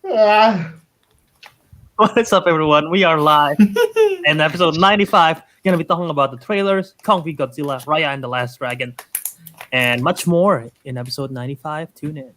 Ah. What's up, everyone? We are live in episode 95. Gonna be talking about the trailers, Kong v Godzilla, Raya and the Last Dragon, and much more in episode 95. Tune in.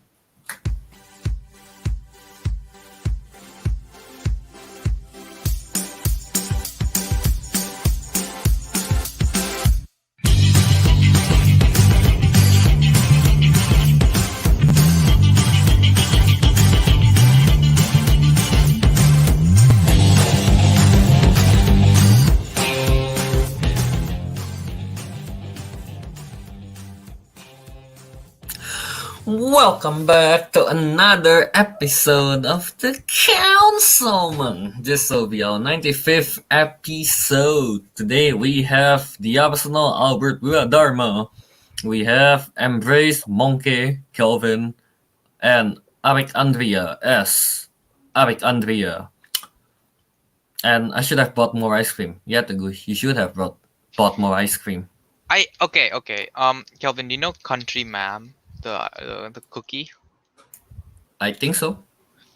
Welcome back to another episode of the Councilmen. This will be our 95th episode. Today we have the Aboriginal Albert Wiradharma. We have Embrace Monkey Kelvin and Ariq Andria as Ariq Andria. And I should have bought more ice cream. Yeah, Teguh, you should have bought more ice cream. Okay. Kelvin, do you know Country Ma'am, the cookie? I think so.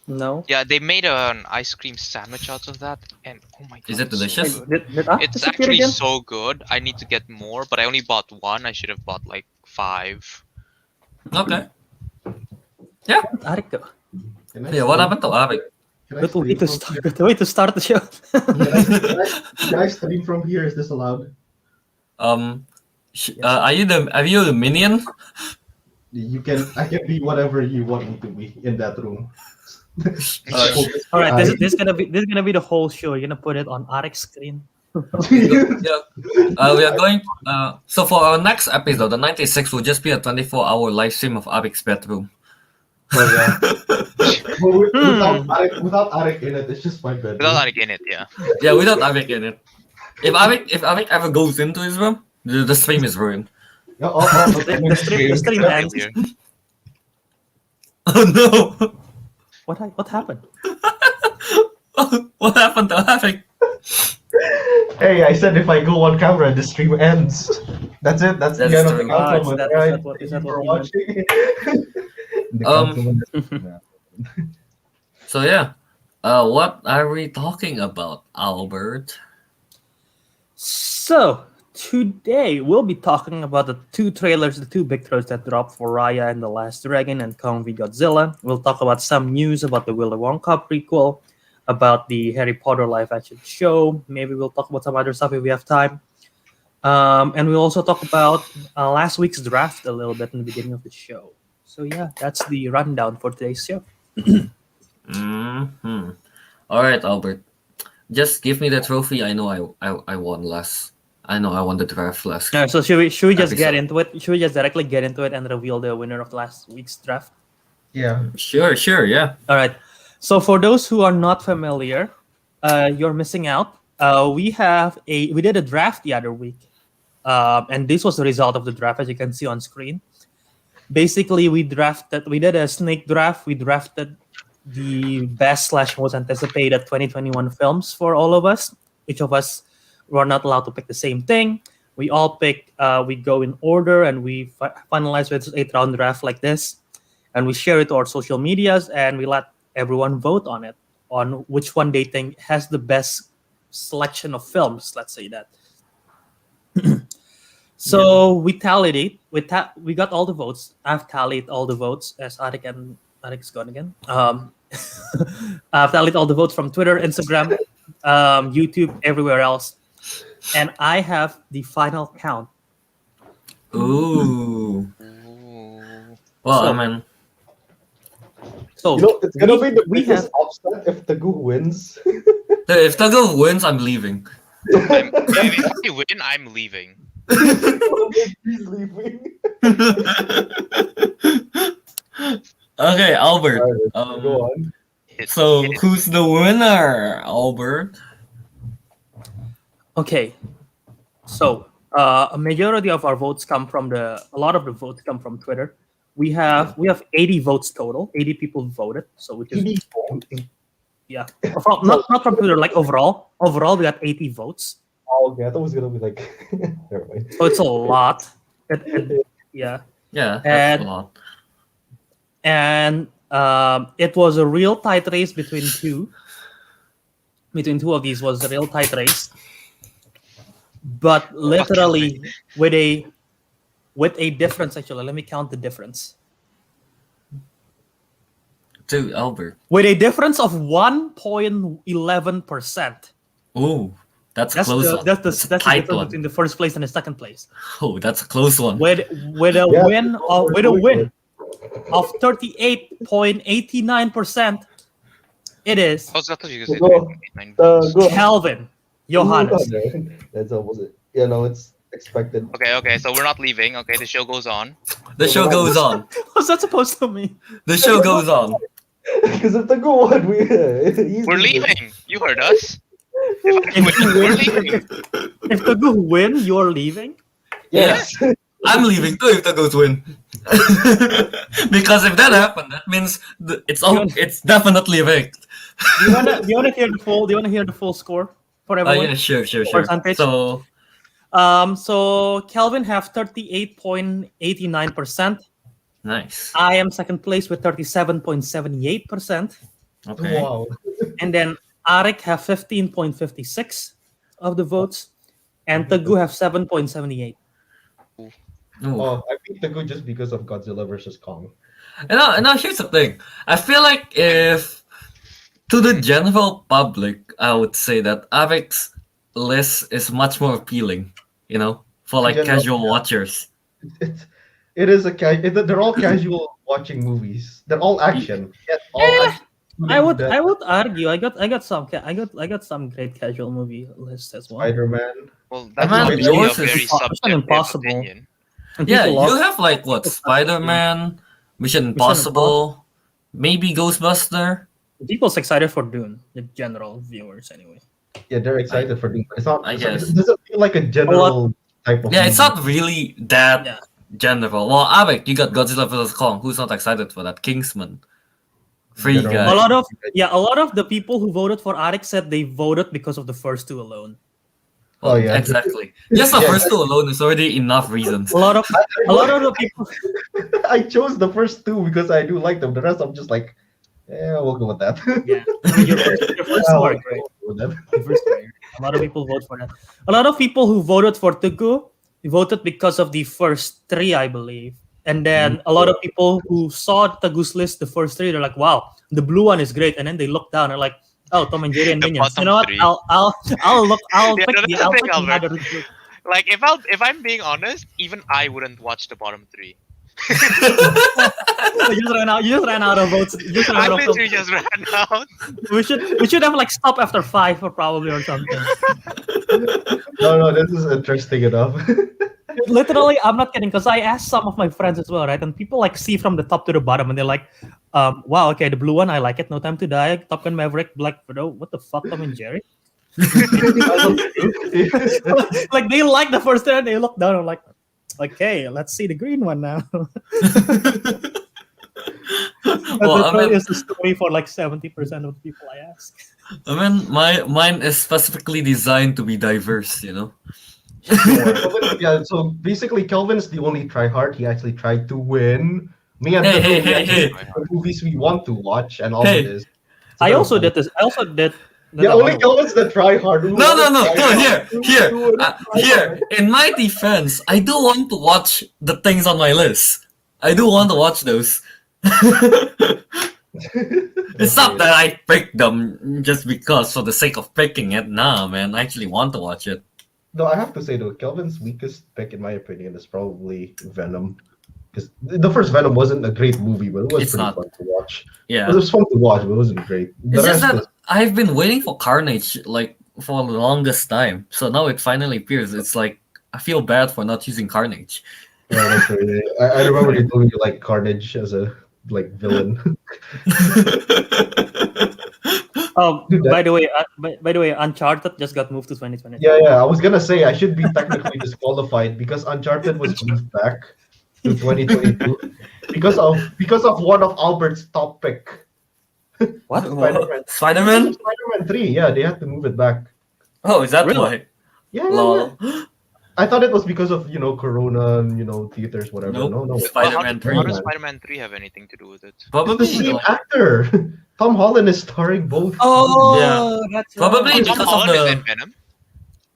No. Yeah, they made an ice cream sandwich out of that, and oh my god, Is it delicious? Did I It's disappear actually again? so good. I need to get more, but I only bought one. I should have bought like 5. Okay. Ariq go. Can I Yeah, what stream- happened to Ariq? Can I Good way stream to from start. here? Good way to start the show. Can I stream from here? Is this allowed? Are you the minion? I can be whatever you want me to be in that room. All right, this is gonna be the whole show. You're gonna put it on Ariq's screen. Yeah. We are going. So for our next episode, the 96 will just be a 24-hour live stream of Ariq's bedroom. Without Ariq in it, it's just my bedroom. Without Ariq in it, yeah. Yeah, without Ariq in it. If Ariq ever goes into his room, the stream is ruined. The stream ends. Failure. Oh no! What happened? What happened to Ariq? Hey, I said if I go on camera, the stream ends. That's it. That's the That's end of the true. Councilmen. Is Right? that what Thank you for you meant? watching. The Um, Councilmen- So yeah, what are we talking about, Albert? So today we'll be talking about the two big trailers that dropped for Raya and the Last Dragon and Kong v Godzilla. We'll talk about some news about the Willy Wonka prequel, about the Harry Potter live-action show. Maybe we'll talk about some other stuff if we have time. And we'll also talk about last week's draft a little bit in the beginning of the show. So yeah, that's the rundown for today's show. Mm-hmm. All right, Albert. Just give me the trophy. I know I won last. I know I won the draft last. All right, so should we just get Episode. into it? Should we just directly get into it and reveal the winner of last week's draft? Yeah. Sure, yeah. All right. So for those who are not familiar, you're missing out. We did a draft the other week, and this was the result of the draft, as you can see on screen. Basically, we did a snake draft. We drafted the best/most anticipated 2021 films for all of us. Each of us were not allowed to pick the same thing. We all pick. We go in order, and we finalize with 8-round draft like this, and we share it to our social medias, and we let everyone vote on it, on which one they think has the best selection of films. Let's say that. So we tallied it. We got all the votes. I've tallied all the votes as Ariq's gone again. I've tallied all the votes from Twitter, Instagram, YouTube, everywhere else, and I have the final count. Ooh. Ooh. Well, So- I mean, So It's gonna be the we biggest have upset if Teguh wins. if Teguh wins, I'm leaving. If I win, I'm leaving. He's leaving. Okay, Albert. Go on. So who's the winner, Albert? Okay, so a majority of our votes come from a lot of the votes come from Twitter. We have 80 votes total. 80 people voted, so which is 80 yeah. Not from Twitter, like overall. Overall, we got 80 votes. Oh, okay. I thought it was gonna be like. Never mind. So it's a lot. Yeah. Yeah, that's And- a lot. And It was a real tight race between two. Between two of these was a real tight race, but literally with a difference. Actually, let me count the difference. To Albert. With a difference of 1.11%. Oh, that's a That's close the one. that's the That's a that's the tight difference one. between the first place and the second place. Oh, that's a close one. With a Yeah, win of 38.89%, it is I thought you said Go. 9. Go. Kelvin Yohanes. That's almost it. You know, it's expected. Okay, so we're not leaving. Okay, the show goes on. The show goes on. What's that supposed to mean? The show goes on. Because if the go one, We're leaving. You heard us. If We're leaving. If Teguh win, you're leaving. Yes. I'm leaving too if the Goats win. Because if that happened, that means it's definitely a victory. Do you wanna hear the full? Do you wanna hear the full score for everyone? Yeah, sure. Percentage? So So Kelvin have 38.89%. nice. I am second place with 37.78%, Okay. Wow. and then Ariq have 15.56 of the votes, and Teguh have 7.78. Ooh. Oh, I picked the good just because of Godzilla versus Kong. And now here's the thing. I feel like if to the general public, I would say that Ariq's list is much more appealing. You know, for like General, casual yeah. watchers. It is they're all casual watching movies. They're all action. Yet all action. I would argue I got some great casual movie lists as well. Spider-Man. Well, that's Man, obviously yours a is very Mission subjective Impossible. opinion. And Yeah, people you love- have like what Spider-Man, Mission Impossible, maybe Ghostbuster. people's excited for Dune. The general viewers, anyway. Yeah, they're excited for doing. It's not. I It guess. doesn't feel like a general type of. Yeah, it's movie. not really that Yeah. general. Well, Ariq, you got Godzilla vs Kong. Who's not excited for that? Kingsman. Free General. guy. A lot of the people who voted for Ariq said they voted because of the first two alone. Oh, yeah. Exactly. Just the Yeah. first two alone is already enough reasons. A lot of the people. I chose the first two because I do like them. The rest, I'm just like, yeah, we'll go with that. Yeah, I mean, your first two are great. We'll go with that. Your first two are great. A lot of people vote for that. A lot of people who voted for Teguh voted because of the first three, I believe. And then a lot of people who saw Teguh's list, the first three, they're like, "Wow, the blue one is great." And then they look down and like, "Oh, Tom and Jerry and The Minions." You bottom know what? three. I'll Yeah, pick no, the that's the I'll thing, pick Albert. another group. Like if I'm being honest, even I wouldn't watch the bottom three. You just ran out of votes. You just ran I out of literally just ran out. we should have like stop after 5 or probably or something. No, this is interesting enough. Literally, I'm not kidding because I asked some of my friends as well, right? And people like see from the top to the bottom, and they're like, "Wow, okay, the blue one, I like it. No Time to Die, Top Gun Maverick, Black Widow. What the fuck, Tom and Jerry?" Like they like the first one, they look down and like, "Okay, let's see the green one now." Well, That is the story for like 70% of the people I ask. I mean, mine is specifically designed to be diverse. You know. Yeah, so basically, Kelvin's the only tryhard. He actually tried to win. Me and Hey, Teguh, hey, we hey, actually hey. pick the movies we want to watch, and all Hey. it is. I also did this. I also did. Yeah, only Kelvin's the tryhard. No. Here. In my defense, I do want to watch the things on my list. I do want to watch those. It's not that I picked them just because for the sake of picking it. Nah, man, I actually want to watch it. No, I have to say though, Kelvin's weakest pick, in my opinion, is probably Venom. Because the first Venom wasn't a great movie, but it was It's pretty not. fun to watch. Yeah. It was fun to watch, but it wasn't great. The It's just rest that is I've been waiting for Carnage like for the longest time. So now it finally appears. It's like I feel bad for not choosing Carnage. yeah, that's right. I remember you told me you like Carnage as a villain. Oh, Dude, by the way, Uncharted just got moved to 2020. Yeah. I was gonna say I should be technically disqualified because Uncharted was moved back to 2022 because of one of Albert's top pick. What? Spider-Man. Spider-Man? Spider-Man 3. Yeah, they had to move it back. Oh, is that Really? why? Yeah. Lol. I thought it was because of Corona and theaters, whatever. Nope. No, no. Well, Spider-Man how 3. does Spider-Man 3 have anything to do with it? It's the Probably same like, actor. Tom Holland is starring both. Oh, that's Probably right. Tom because of Holland is the in Venom.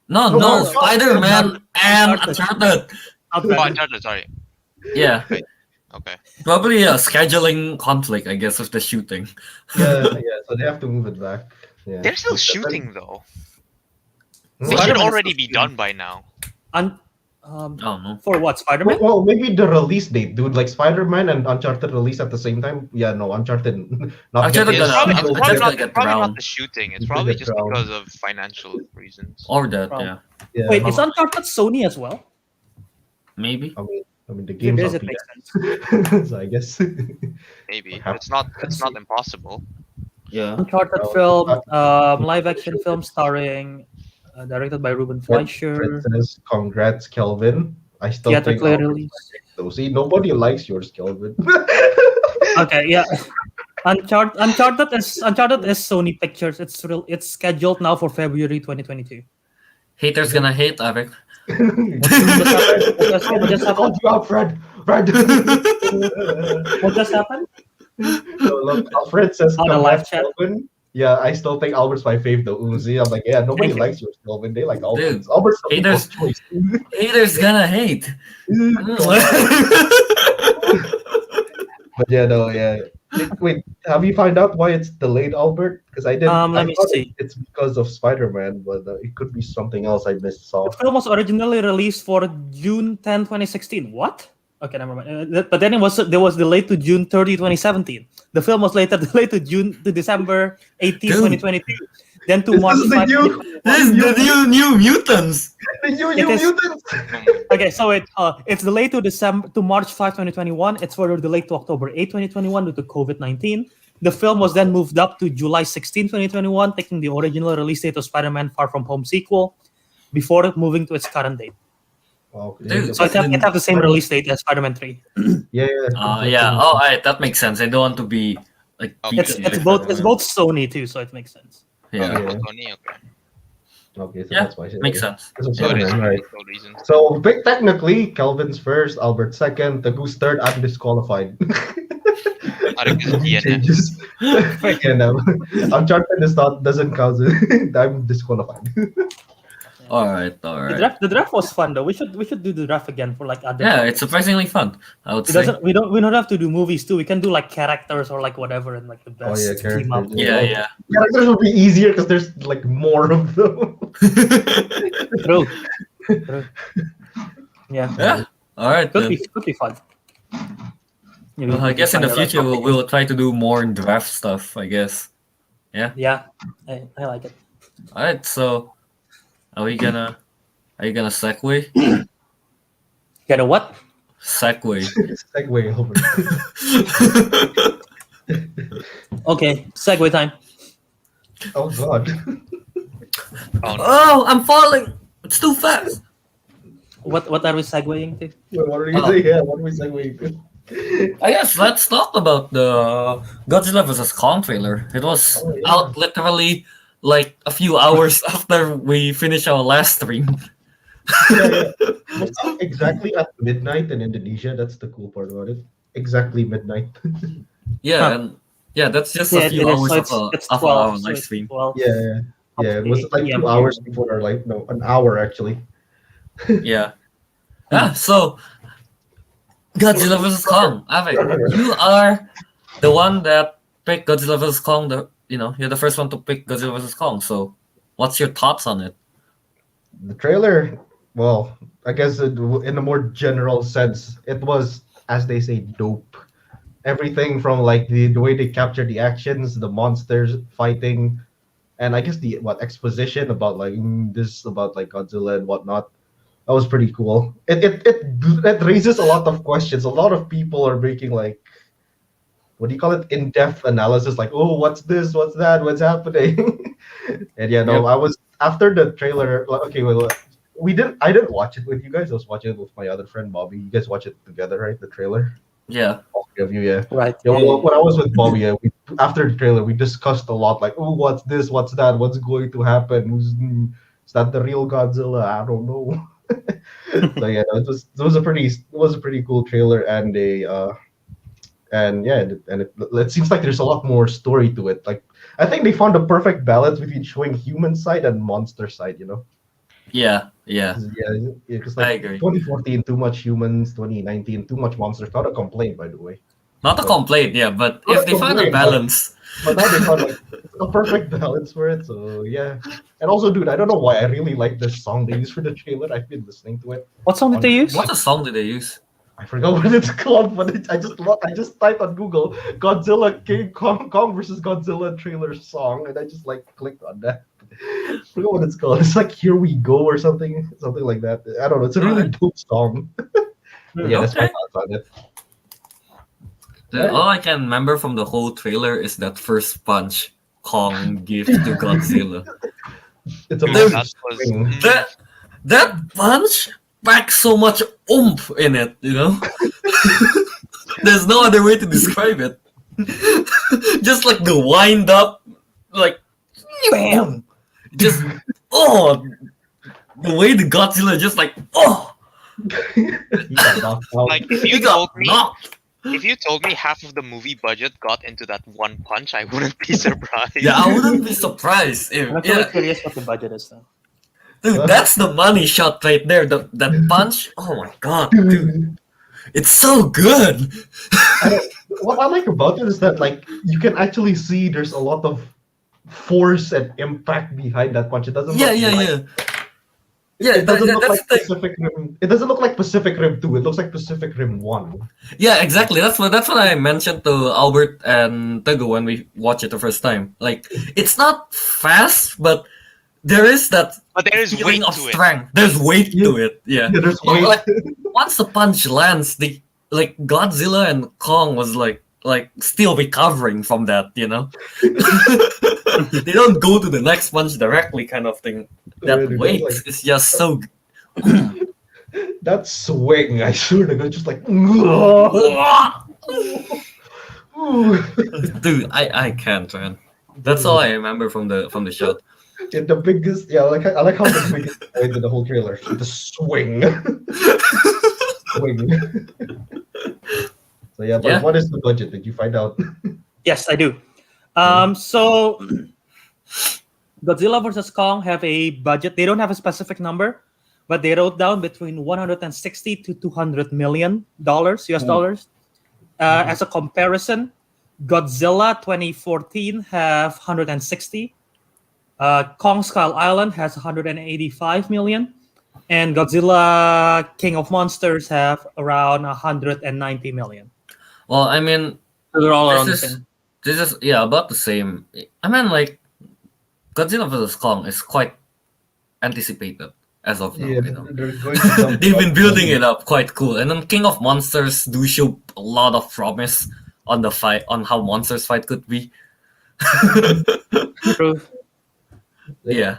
no, No, Spider-Man and Uncharted. Oh, Uncharted. Uncharted, sorry. Yeah, Okay. probably a scheduling conflict, I guess, with the shooting. Yeah, so they have to move it back. Yeah. They're still But then- shooting though. Hmm? They should Spider-Man is already still be shooting. done by now. Oh no. For what? Spider-Man? Well, maybe the release date, dude. Like Spider-Man and Uncharted release at the same time. Yeah, no, Uncharted not Uncharted getting It's gonna- probably, sequel. Uncharted gonna it's get probably not drowned. the shooting. It's It's probably gonna just get drowned. because of financial reasons. Or that, Oh. yeah. Yeah, Wait, is Uncharted Sony as well? Maybe. I mean, the If game's it is, on it makes sense. so I guess. Maybe Perhaps. it's not impossible. Yeah. Uncharted Oh, film, live action film starring, directed by Ruben Fleischer. Princess, congrats, Kelvin. I still think Theatrically I'll released. so see, nobody likes yours, Kelvin. Okay, yeah. Uncharted is Sony Pictures. It's scheduled now for February 2022. Haters gonna hate, Ariq. What just happened? Called you out, Fred. Fred. What just happened? So look, Alfred says, On the live congrats, chat. Kelvin. Yeah, I still think Albert's my fave though. Uzi. I'm like, yeah, nobody Thank you. likes yours, Kelvin. They like Albert's. Dude, Albert's the haters- people's choice. Haters gonna hate. But yeah, no, yeah. Wait, have you found out why it's delayed, Albert? Because I didn't. Let I me thought see. It's because of Spider-Man, but it could be something else I missed. Saw. The film was originally released for June 10, 2016. What? Okay, never mind. But then there was delayed to June 30, 2017. The film was later delayed to December 18, Dude. 2022. Then to This March is the 5, new- 2021. This is the new mutants. The New It is- Mutants. Okay, so it's delayed to March 5, 2021. It's further delayed to October 8, 2021 due to COVID-19. The film was then moved up to July 16, 2021, taking the original release date of Spider-Man Far From Home sequel before moving to its current date. Oh, Dude, So it have the same release date as Spider-Man 3. yeah. Yeah. Oh, alright, that makes sense. I don't want to be like. Okay. It's both Sony too, so it makes sense. Yeah. Yeah. Sony, okay. Okay, so Yeah, that's why. makes sense. Because of So it is Spider-Man, right? no reason. So technically, Kelvin's first, Albert second, Teguh's third. I'm disqualified. Ariq is DNF. Changes. Yeah, no. Uncharted doesn't count. I'm disqualified. Alright. The draft was fun though. We should do the draft again for like other. Yeah, topics. it's surprisingly fun. I would It say. doesn't. We don't have to do movies too. We can do like characters or like whatever and like the Oh, best yeah, team up. characters. Yeah. Characters would be easier because there's like more of them. True. Yeah. Yeah. Alright. Could be fun. Maybe I we guess can in the find future topic. we'll try to do more draft stuff. I guess. Yeah, I like it. Alright. So, are you gonna segue? Get a what? Segue. Segue over. Okay, segue time. Oh god. Oh, no. Oh, I'm falling. It's too fast. What are we segueing to? Wait, what are you Oh. saying? Yeah, what are we segueing to? I guess let's talk about the Godzilla vs. Kong trailer. It was Oh, yeah. out literally like a few hours after we finished our last stream. Yeah. It's out exactly at midnight in Indonesia. That's the cool part about it. Exactly midnight. Yeah, Huh. and yeah, that's just Yeah, a few it is. hours So of it's our 12. So live it's stream. 12. Yeah. Yeah, it was like 8 2 PM. hours before our life. No, an hour actually. Yeah. So Godzilla vs. Kong. Ave, you are the one that picked Godzilla vs. Kong. You're the first one to pick Godzilla vs. Kong. So, what's your thoughts on it? The trailer, well, I guess in a more general sense, it was, as they say, dope. Everything from like the way they capture the actions, the monsters fighting, and I guess the exposition about like this about like Godzilla and whatnot. That was pretty cool. It raises a lot of questions. A lot of people are making like, what do you call it, in-depth analysis, like, oh, what's this, what's that, what's happening. And yeah, no, Yep. I was after the trailer. Like, okay, well, I didn't watch it with you guys. I was watching it with my other friend Bobby. You guys watch it together, right? The trailer. Yeah. All three of you, yeah. Right. Yeah, well, when I was with Bobby, yeah, after the trailer, we discussed a lot, like, oh, what's this, what's that, what's going to happen, is that the real Godzilla? I don't know. So yeah, no, it was a pretty cool trailer and it seems like there's a lot more story to it. Like I think they found a perfect balance between showing human side and monster side. Yeah, yeah, 'Cause, yeah, because I like agree. 2014 too much humans, 2019 too much monsters. Not a complaint, by the way. Not a But complaint, yeah, but not if a they find a complaint, but balance, but now they found like a perfect balance for it. So yeah, and also, dude, I don't know why I really like this song they used for the trailer. I've been listening to it What song did on they use? what a song did they use? I forgot what it's called, but I just typed on Google Godzilla King Kong versus Godzilla trailer song, and I just like clicked on that. Forgot what it's called. It's like Here We Go or something like that. I don't know. It's a really Alright. dope song. But yeah, that's my Okay. thoughts on it. All I can remember from the whole trailer is that first punch Kong gives to Godzilla. It's a Dude, massive that was swing. That punch packs so much oomph in it, you know? There's no other way to describe it. Just like the wind up, like Bam! just the way the Godzilla just like He got knocked out. like he got knocked. if you told me half of the movie budget got into that one punch, I wouldn't be surprised. Yeah, I wouldn't be surprised if I'm actually curious what the budget is now. dude, that's the money shot right there. That punch. Oh my god, dude, it's so good. What I like about it is that like you can actually see there's a lot of force and impact behind that punch. It doesn't Yeah, look yeah, like, yeah. Yeah, it doesn't look that's like the Pacific Rim. It doesn't look like Pacific Rim 2. It looks like Pacific Rim 1. yeah, exactly. That's what I mentioned to Albert and Teguh when we watched it the first time. Like, it's not fast, but there is that But there is feeling weight of to it. strength. There's weight to it. Yeah. Yeah, there's Well, weight. like, once the punch lands, the like Godzilla and Kong was like still recovering from that, you know. They don't go to the next punch directly, kind of thing. Yeah, That dude, weight like- is just so. That swing, I swear to God, just like. Dude, I can't, man. That's all I remember from the shot. Yeah, the biggest, yeah, I like how the biggest point in the whole trailer, the swing. Swing. So yeah, but Yeah. what is the budget? Did you find out? Yes, I do. So Godzilla versus Kong have a budget. They don't have a specific number, but they wrote down between 160 to 200 million dollars, US dollars. As a comparison, Godzilla 2014 have 160. Kong Skull Island has 185 million, and Godzilla King of Monsters have around 190 million. Well, I mean, So they're all around the this is same. this is yeah about the same. I mean, like Godzilla vs Kong is quite anticipated as of now. Yeah, You know, they're going to dump they've been out building money. it up quite cool, and then King of Monsters do show a lot of promise on the fight, on how monsters fight could be. True. Yeah.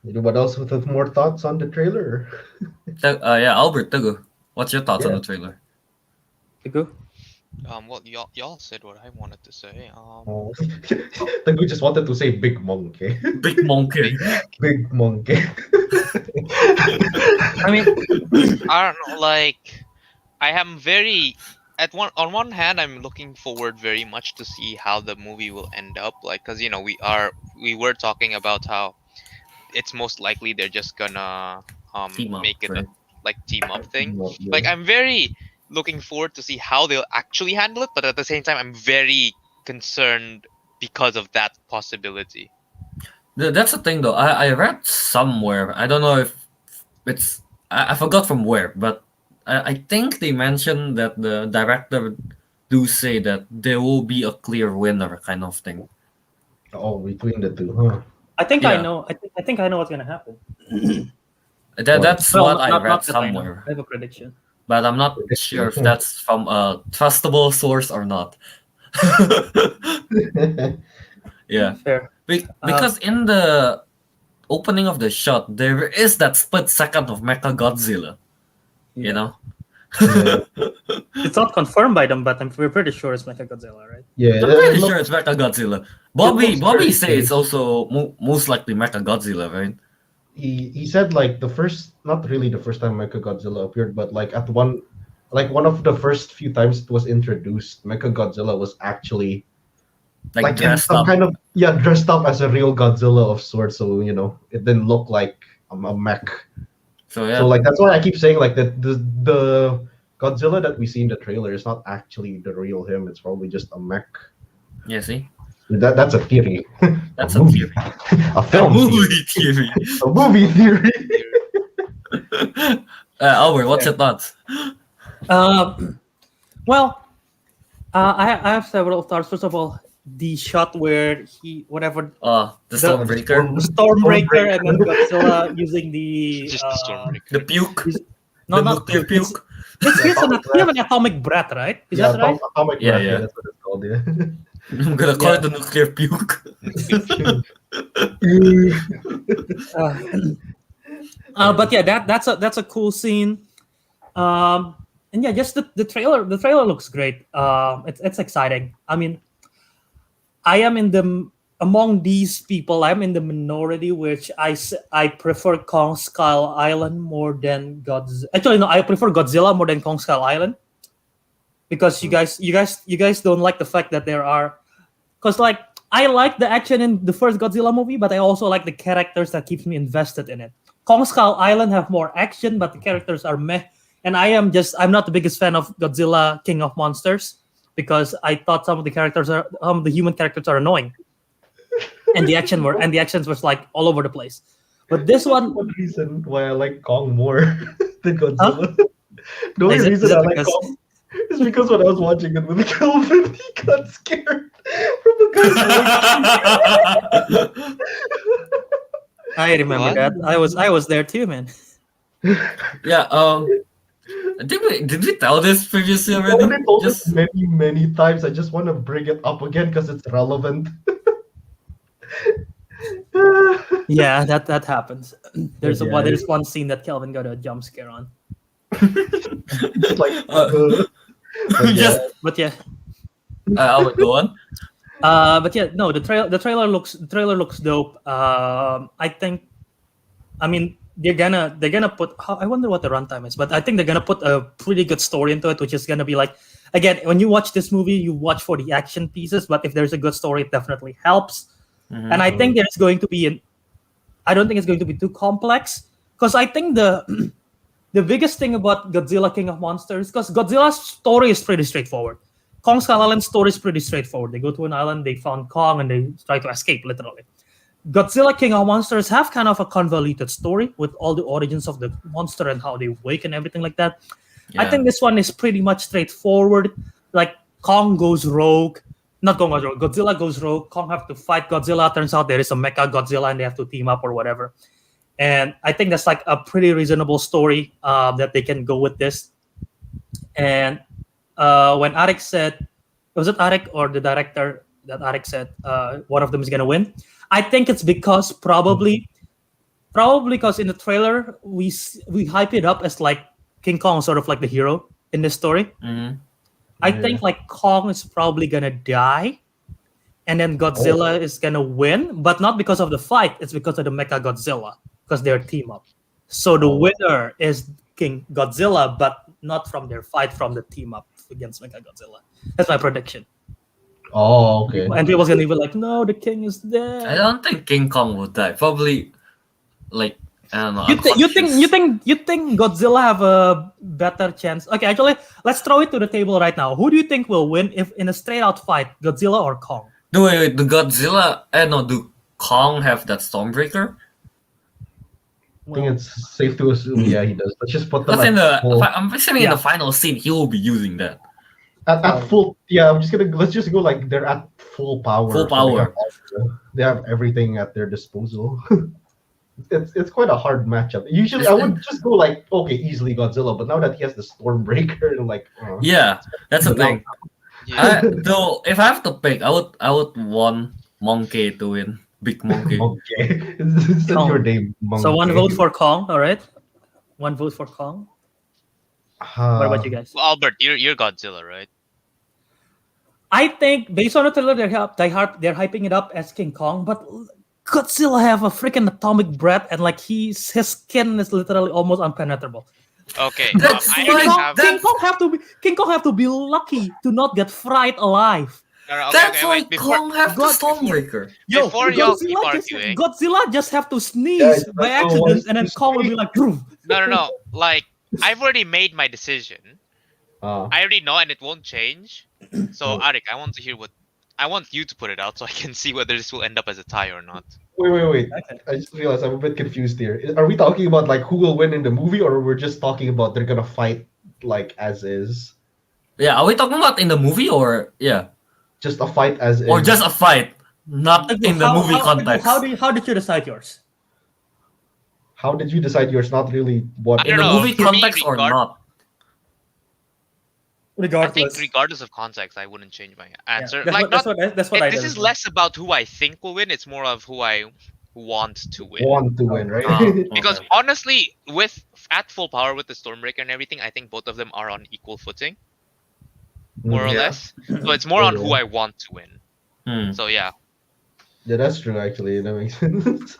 Anyone else with more thoughts on the trailer? Yeah, Albert, Teguh, what's your thoughts on Yeah. the trailer? Teguh? Well, y'all said what I wanted to say. Oh. We just wanted to say big monkey. Big monkey. Big monkey. I mean, I don't know. Like, I am very on one hand, I'm looking forward very much to see how the movie will end up. Like, cause we were talking about how it's most likely they're just gonna Team up, make it right? a team up thing. Like, I'm very looking forward to see how they'll actually handle it, but at the same time, I'm very concerned because of that possibility. That's the thing, though. I read somewhere. I don't know if it's. I forgot from where, but I think they mentioned that the director do say that there will be a clear winner, kind of thing. Oh, between the two, huh? I think I Yeah. know. I think I know what's gonna happen. That's Well, what I not read that I know. somewhere, I have a prediction. but I'm not sure if that's from a trustable source or not. Yeah. Fair. Because in the opening of the shot, there is that split second of Mecha Godzilla. You know? Yeah, It's not confirmed by them, but we're pretty sure it's Mechagodzilla, right? yeah. I'm pretty sure it's Mecha Godzilla. Bobby looks very say it's fake. also most likely Mecha Godzilla, right? he said like the first, not really the first time Mechagodzilla appeared, but like at one of the first few times it was introduced, Mechagodzilla was actually Like like in dressed some up. kind of, yeah, dressed up as a real Godzilla of sorts. So it didn't look like a mech. So So yeah. like that's why I keep saying like that the Godzilla that we see in the trailer is not actually the real him. It's probably just a mech. Yeah, see? That's a theory. That's a a movie, theory. a A film theory, movie theory. a movie theory. Albert, what's your thoughts? Well, I have several thoughts. First of all, the shot where The the Stormbreaker. Stormbreaker and then Godzilla using the Just the Stormbreaker. The puke. no, The not nuclear puke. puke. You have an atomic breath, right? Is Yeah, that right? atomic Yeah, breath. yeah. That's what it's called. Yeah. I'm gonna call it the nuclear puke. But yeah, that's a cool scene. And yeah, just the trailer. The trailer looks great. It's exciting. I mean, I am in the among these people. I'm in the minority, which I prefer Kong Skull Island more than Godzilla. Actually, no, I prefer Godzilla more than Kong Skull Island because you guys don't like the fact that there are, because like I like the action in the first Godzilla movie, but I also like the characters that keeps me invested in it. Kong Skull Island have more action, but the characters are meh. And I'm not the biggest fan of Godzilla King of Monsters because I thought some of the human characters are annoying. And the actions was like all over the place. But this one, one reason why I like Kong more than Godzilla. The only Is it- reason is it I like because- Kong is because when I was watching it with Kelvin, he got scared from a guy. I remember What? that. I was there too, man. Yeah, did we tell this previously I already? already told Just this many times. I just want to bring it up again because it's relevant. Yeah, that happens. There's Yeah. there's one scene that Kelvin got a jump scare on. It's like, but just But yeah, Albert, go on. but yeah, no, the trailer looks dope. I think, I mean, they're gonna put. I wonder what the runtime is, but I think they're gonna put a pretty good story into it, which is gonna be like, again, when you watch this movie, you watch for the action pieces, but if there's a good story, it definitely helps. And I think there's going to be I don't think it's going to be too complex because I think the biggest thing about Godzilla King of Monsters, because Godzilla's story is pretty straightforward. Kong Skull Island's story is pretty straightforward. They go to an island, they found Kong, and they try to escape, literally. Godzilla King of Monsters have kind of a convoluted story with all the origins of the monster and how they wake and everything like that. I Yeah. think this one is pretty much straightforward. Like Kong goes rogue. Not Kong goes rogue. Godzilla goes rogue. Kong have to fight Godzilla. Turns out there is a mecha Godzilla and they have to team up or whatever. And I think that's like a pretty reasonable story that they can go with this. And when Ariq said, was it Ariq or the director that Ariq said one of them is going to win? I think it's because probably because in the trailer we hype it up as like King Kong sort of like the hero in this story. Mhm. I think like Kong is probably gonna die, and then Godzilla is gonna win, but not because of the fight. It's because of the Mecha Godzilla because they're team up. So the winner is King Godzilla, but not from their fight, from the team up against Mecha Godzilla. That's my prediction. Oh, okay. And people's gonna be like, "No, the king is I dead." don't think King Kong would die. Probably, like, I don't know. You think Godzilla have a better chance? Okay, actually, let's throw it to the table right now. Who do you think will win if in a straight out fight, Godzilla or Kong? No, wait, the Godzilla. No, do Kong have that Stormbreaker? I think it's safe to assume, yeah, he does. Let's just put them Because in the, full, I'm assuming in Yeah. the final scene, he will be using that. at full. Yeah, let's just go like they're at full power. Full so power. they have everything at their disposal. It's quite a hard matchup. Usually, I would just go like, okay, easily Godzilla, but now that he has the Stormbreaker, like, Yeah, that's the thing. Yeah. Though, if I have to pick, I would want Monkey to win. Big Monkey. okay, it's your name. So one Monkey. vote for Kong, all right? One vote for Kong. What about you guys? Well, Albert, you're Godzilla, right? I think based on the trailer, they're hyping it up as King Kong, but Godzilla have a freaking atomic breath, and like his skin is literally almost impenetrable. Okay, That's I like- already Kong, have. King Kong have to be lucky to not get fried alive. No, okay, That's okay, why wait. Before Kong have the God- Stormbreaker. Before y'all keep arguing. Godzilla just have to Yeah, sneeze it's by like, accident, wants and then to Kong will be speak. like, "Vroom." No. Like I've already made my decision. Ah. I already know, and it won't change. So Mm. Ariq, I want to hear what. I want you to put it out so I can see whether this will end up as a tie or not. Wait. Okay. I just realized I'm a bit confused here. Are we talking about like who will win in the movie, or we're just talking about they're gonna fight like as is? Yeah, are we talking about in the movie or Just a fight as is. or just a fight, not Teguh, in the movie context? How did you decide yours? How did you decide yours? Not really what. I In don't the know, movie for me, context or not? I think Regardless, regardless of context, I wouldn't change my answer. that's Like that's what I this did. is less about who I think will win. It's more of who I want to win. Want to win, right? Ah, Because okay. honestly, at full power with the Stormbreaker and everything, I think both of them are on equal footing, more or Yeah. less. So it's more on who Yeah. I want to win. Hmm. So yeah. Yeah, that's true. Actually, that makes sense.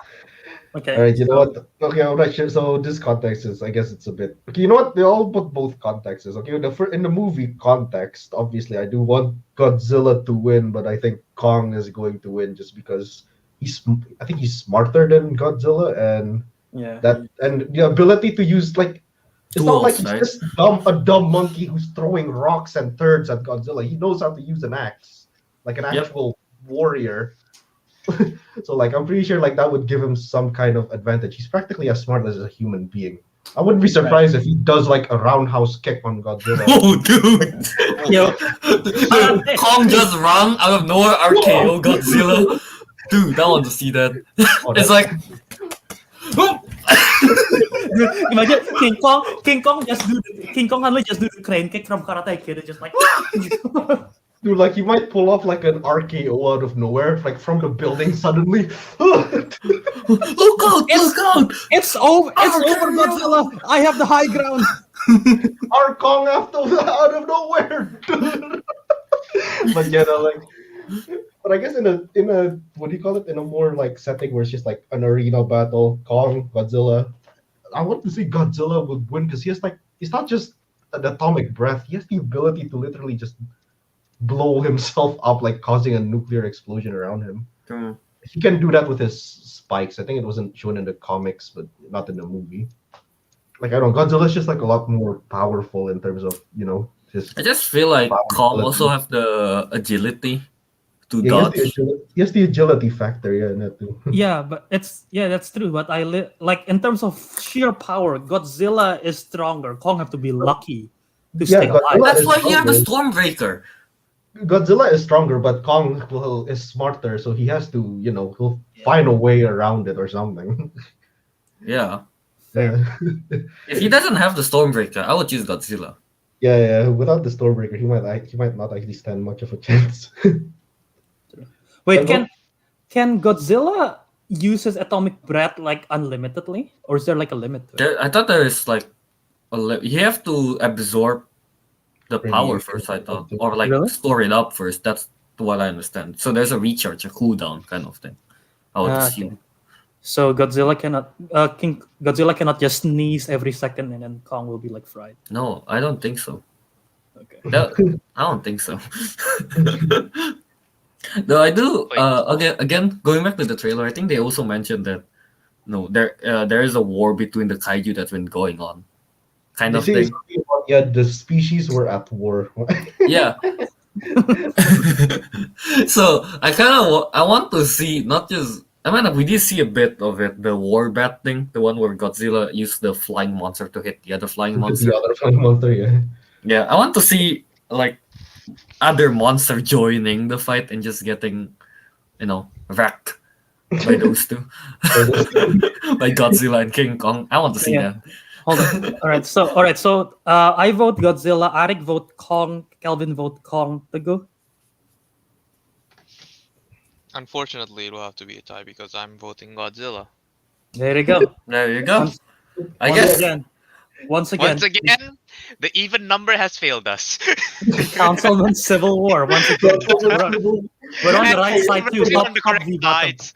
Okay. All right, you know what? Okay, all right. Sure. So this context is, I guess, it's a bit. Okay, you know what? They all put both contexts. Okay, in the movie context, obviously, I do want Godzilla to win, but I think Kong is going to win just because I think he's smarter than Godzilla, and Yeah. the ability to use like. It's not like Tools, he's right? just a dumb monkey who's throwing rocks and turds at Godzilla. He knows how to use an axe, like an Yep. actual warrior. So like I'm pretty sure like that would give him some kind of advantage. He's practically as smart as a human being. I wouldn't be surprised if he does like a roundhouse kick on Godzilla. Oh, dude! Yo, Kong just run out of nowhere, RKO Godzilla. Dude, I want to see that. Oh, It's that's- like, imagine King Kong suddenly just do the crane kick from Karate Kid, and just like. dude, like you might pull off like an RKO out of nowhere, like from the building suddenly. look out! Look out! It's over, Godzilla. I have the high ground. Our Kong out of nowhere. But yeah, no, like. But I guess in a what do you call it, in a more like setting where it's just like an arena battle, Kong, Godzilla. I want to see Godzilla would win because he's not just an atomic breath. He has the ability to literally just blow himself up, like causing a nuclear explosion around him. Hmm. He can do that with his spikes. I think it wasn't shown in the comics, but not in the movie. Like I don't know, Godzilla's just like a lot more powerful in terms of his. I just feel like Power Kong ability. also have the agility to Yeah, dodge. he has the agility factor, yeah, in that too. Yeah, but that's true. But like in terms of sheer power, Godzilla is stronger. Kong have to be lucky to Yeah, stay alive. Godzilla- That's is why he have the stronger. Stormbreaker. Godzilla is stronger, but Kong is smarter, so he has to, he'll find a way around it or something. Yeah. Yeah, If he doesn't have the Stormbreaker, I would choose Godzilla. yeah. Without the Stormbreaker, he might not actually stand much of a chance. Wait, And can Godzilla use his atomic breath like unlimitedly, or is there like a limit to it? I thought there is like you have to absorb the power Radiation first, I or thought, something. or like Really? store it up first. That's what I understand. So there's a recharge, a cooldown kind of thing. I would Ah, assume. So Godzilla cannot just sneeze every second, and then Kong will be like fried. No, I don't think so. Okay. I don't think so. Though I do. Again, going back to the trailer, I think they also mentioned that there is a war between the kaiju that's been going on, kind They of say thing. something about, yeah, the species were at war. Yeah. So I want to see not just. I mean, we did see a bit of it, the war bat thing, the one where Godzilla used the flying monster to hit the other flying monster. The other flying monster, yeah. Yeah, I want to see like other monster joining the fight and just getting, wrecked by those two, by Godzilla and King Kong. I want to see Yeah. that. Hold on. All right. So I vote Godzilla. Ariq vote Kong. Kelvin vote Kong. Teguh. Unfortunately, it will have to be a tie because I'm voting Godzilla. There you go. There you go. I Once guess. again, Once again, the even number has failed us. Councilmen Civil War. Once again. We're on the And right side too. we're Stop, on the stop correct V bottom. sides.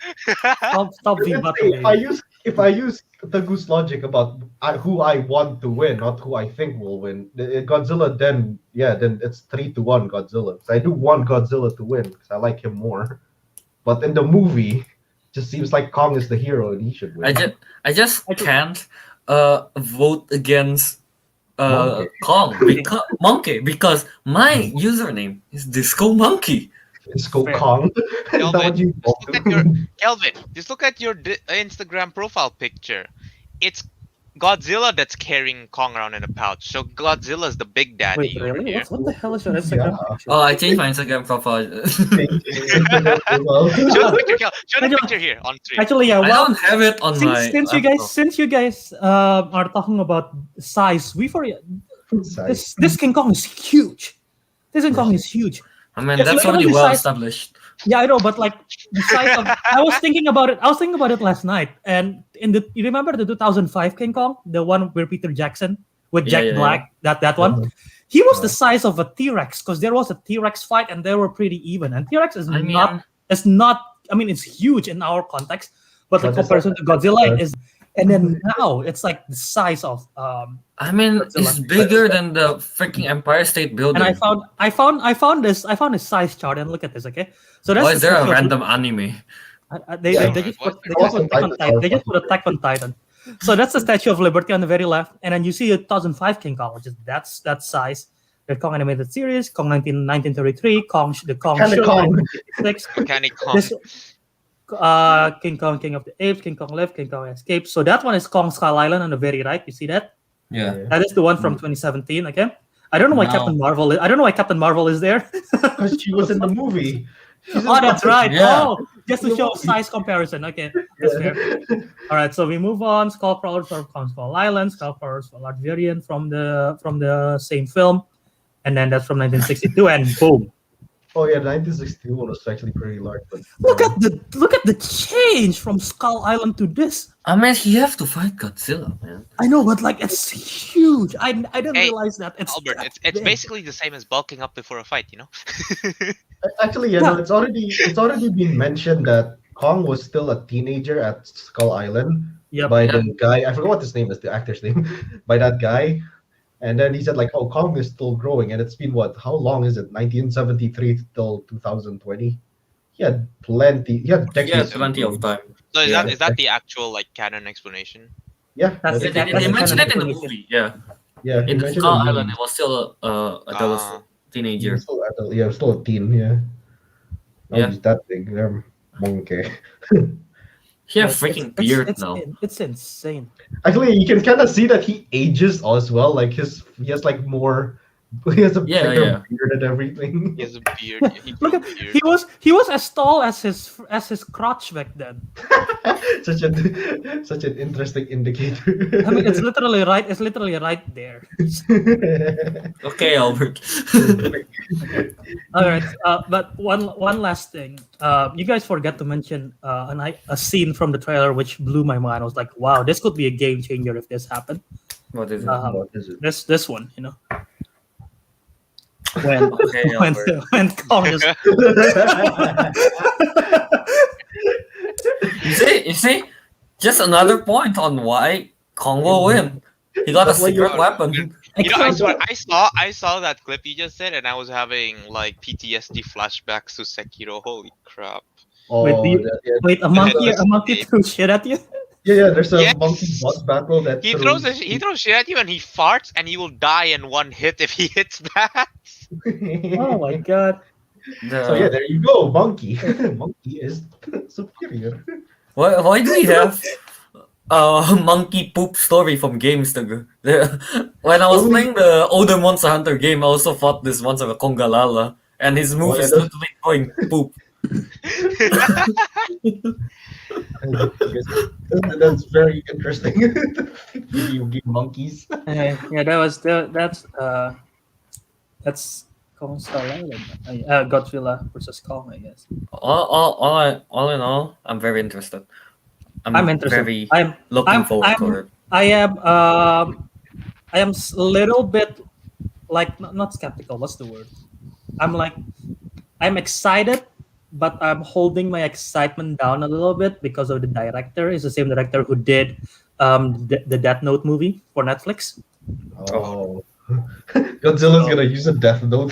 Stop V Let's bottom. say if I use Teguh's logic about who I want to win, not who I think will win, Godzilla, then it's 3-1 Godzilla. So I do want Godzilla to win because I like him more. But in the movie, just seems like Kong is the hero and he should win. I just can't vote against Monkey. Kong because my username is Disco Monkey. It's called Fair. Kong. Is that what you Kelvin, just look at your Instagram profile picture. It's Godzilla that's carrying Kong around in a pouch. So Godzilla's the big daddy Wait, over really? here. What the hell is your Instagram Yeah. picture? Oh, I changed my Instagram profile. Show the picture, Show the picture here on stream. Actually, yeah. I Well, don't have it on my. since you guys are talking about size, we forget this King Kong is huge. This King Kong is huge. I mean, It's that's already literally well size- established. Yeah, I know, but like the size of I was thinking about it last night. And you remember the 2005 King Kong, the one where Peter Jackson with Jack Yeah. Black, that one. He was the size of a T-Rex because there was a T-Rex fight and they were pretty even. And T-Rex is not. I mean, it's huge in our context, but in comparison to Godzilla, is. And then now it's like the size of. I mean, Godzilla. it's bigger than the freaking Empire State Building. And I found this size chart and look at this. Okay, so that's Why the is there a statue of- random anime? They just put Attack on Titan. So that's the Statue of Liberty on the very left, and then you see a 2005 King Kong, which is that size. The Kong animated series, Kong 1933, the Kong Kinda show, Kong. 1966. Mechanic Kong. This, King Kong, King of the Apes, King Kong Live, King Kong Escape. So that one is Kong Skull Island on the very right. You see that? Yeah. That is the one from 2017. Okay. I don't know why No. Captain Marvel. I don't know why Captain Marvel is there. Because she was in the movie. Oh, that's right. Yeah. Oh, just to show size comparison. Okay, that's fair. All right, so we move on. Skullcrawlers from Kong Skull Island. Skullcrawlers, a large variant from the same film, and then that's from 1962, and boom. Oh yeah, 1961 was actually pretty large. But Look at the change from Skull Island to this. I mean, you have to fight Godzilla, man. I know, but like it's huge. I didn't Hey, realize that. It's Albert, that it's big. basically the same as bulking up before a fight, you know? actually, no, it's already been mentioned that Kong was still a teenager at Skull Island Yep. by the guy. I forgot what his name is, the actor's name, by that guy. And then he said like, "Oh, Kong is still growing," and it's been what? How long is it? 1973 till 2020. He had plenty. He had decades. Plenty of time. So Yeah. is that the actual like canon explanation? Yeah, That's They, it. they- That's they the mentioned it in the canon movie. Yeah. yeah. he In the mentioned Skull it in Island, the it was still a adolescent He teenager. was still adult. Yeah, still a teen. Yeah. Oh, Yeah. he's that big. Monkey. He has It's- freaking it's- beard it's, now. It's insane. Actually, you can kind of see that he ages as well. Like he has like more. He has a Yeah, bigger yeah. beard and everything. He has a beard. Yeah, he Look grew at a beard. he was as tall as his crotch back then. such an interesting indicator. I mean, it's literally right. It's literally right there. Okay, Albert. All right, but one last thing. You guys forgot to mention a scene from the trailer which blew my mind. I was like, wow, this could be a game changer if this happened. What is it? What is it? This one, you know, when Okay, when, Albert. when Kong is You see, just another point on why Kong will win. He got a That's why secret you're- weapon. You know, I swear, I saw that clip you just said, and I was having like PTSD flashbacks to Sekiro. Holy crap! Oh, Wait, do you- yeah, wait a monkey threw shit at you. yeah. There's a Yes. monkey boss battle that He throws shit at you, and he farts, and he will die in one hit if he hits that. Oh my god! So yeah, there you go, monkey. Monkey is superior. Why do we have monkey poop story from games? When I was playing the older Monster Hunter game, I also fought this monster of Kongalala, and his move Oh, is yeah, literally going poop. That's very interesting. Video game monkeys. Yeah, that's Kong Skull Island. Godzilla versus Kong, I guess. All in all, I'm very interested. I'm interested. Very I'm looking forward to it. I am a little bit like not skeptical. What's the word? I'm excited, but I'm holding my excitement down a little bit because of the director. It's the same director who did the Death Note movie for Netflix. Oh, Godzilla's gonna use a Death Note.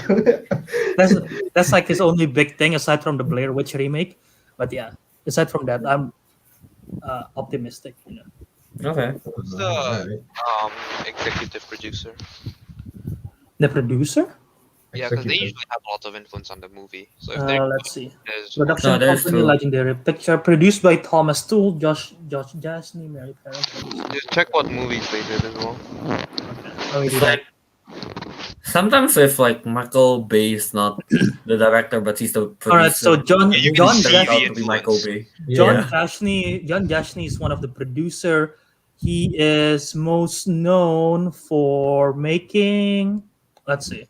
That's like his only big thing aside from the Blair Witch remake. But yeah, aside from that, I'm optimistic. Okay. Who's the Alright. executive producer? The producer, Yeah, because they Executive. usually have a lot of influence on the movie. So if they're let's see. there's Production No, that is company, true. Legendary Picture, produced by Thomas Toole, Josh Jasny, Mary Parent. just check what movies they did as well. It's like sometimes if like Michael Bay is not the director, but he's the producer. All right, so John Yeah, you can John see turns Jash- out the to be Michael influence. Bay. John Yeah. Jashny is one of the producer. He is most known for making. Let's see.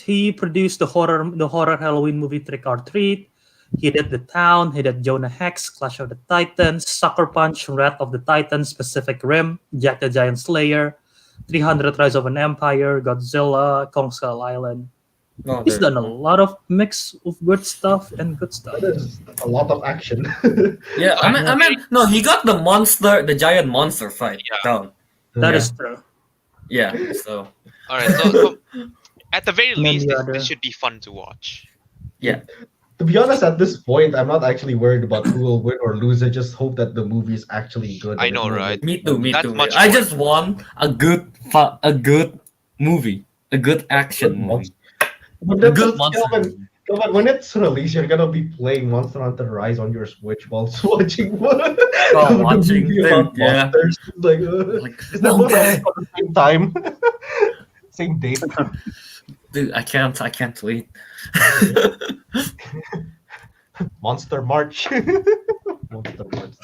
He produced the horror Halloween movie Trick or Treat. He did The Town. He did Jonah Hex, Clash of the Titans, Sucker Punch, Wrath of the Titans, Pacific Rim, Jack the Giant Slayer, 300 Rise of an Empire, Godzilla, Kong Skull Island. No, He's there- done a lot of mix of good stuff and good stuff. That is a lot of action. Yeah, I mean, no, he got the giant monster fight Yeah. down. That Yeah. is true. Yeah, so All right, so at the very And then least, the this other- should be fun to watch. To be honest, at this point, I'm not actually worried about who will win or lose. I just hope that the movie is actually good. I and know, it won't right? make- me That's too. much I more just want a good movie, a good action movie, But a that's good just monster Kelvin. movie. Kelvin, when it's released, you're gonna be playing Monster Hunter Rise on your Switch while watching one. Watching, movie about dude, yeah. monsters. Like, Like, is that both okay. at the same time? Same date. Dude, I can't wait. Monster March. Monster March.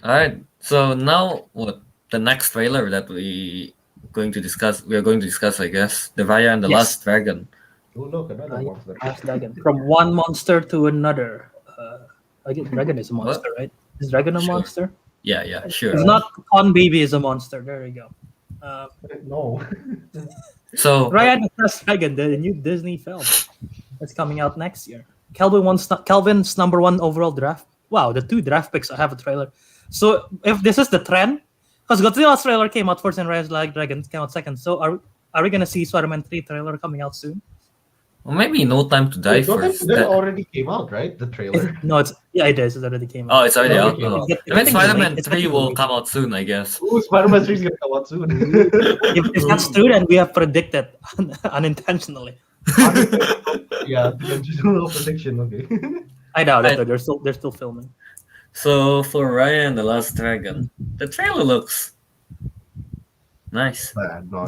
All right, so now what? The next trailer that we are going to discuss, I guess, the Raya and the Yes. Last Dragon. Oh look, another Raya. monster. Last Dragon. From one monster to another. I guess dragon is a monster, right? Is dragon a Sure. monster? Yeah, sure. It's not Con Baby is a monster. There you go. No. So Raya and the Last Dragon, the new Disney film. It's coming out next year. Kelvin's number one overall draft. Wow, the two draft picks I have a trailer. So if this is the trend, because Godzilla's trailer came out first and Raya's Like Dragon came out second. So are we gonna see Spider-Man 3 trailer coming out soon? well, maybe No Time to Die Wait, don't first. that already came out, right? The trailer. No, it is. It already came Oh, out. it's already Oh, out. okay. Oh. It's I mean, getting Spider-Man delayed. It's 3 getting will delayed. come out soon, I guess. Ooh, Spider-Man 3 is gonna come out soon. If that's true, then we have predicted unintentionally. Yeah, the general prediction. Okay. I doubt it. I- Though. They're still filming. So for Raya and the Last Dragon, the trailer looks nice. No,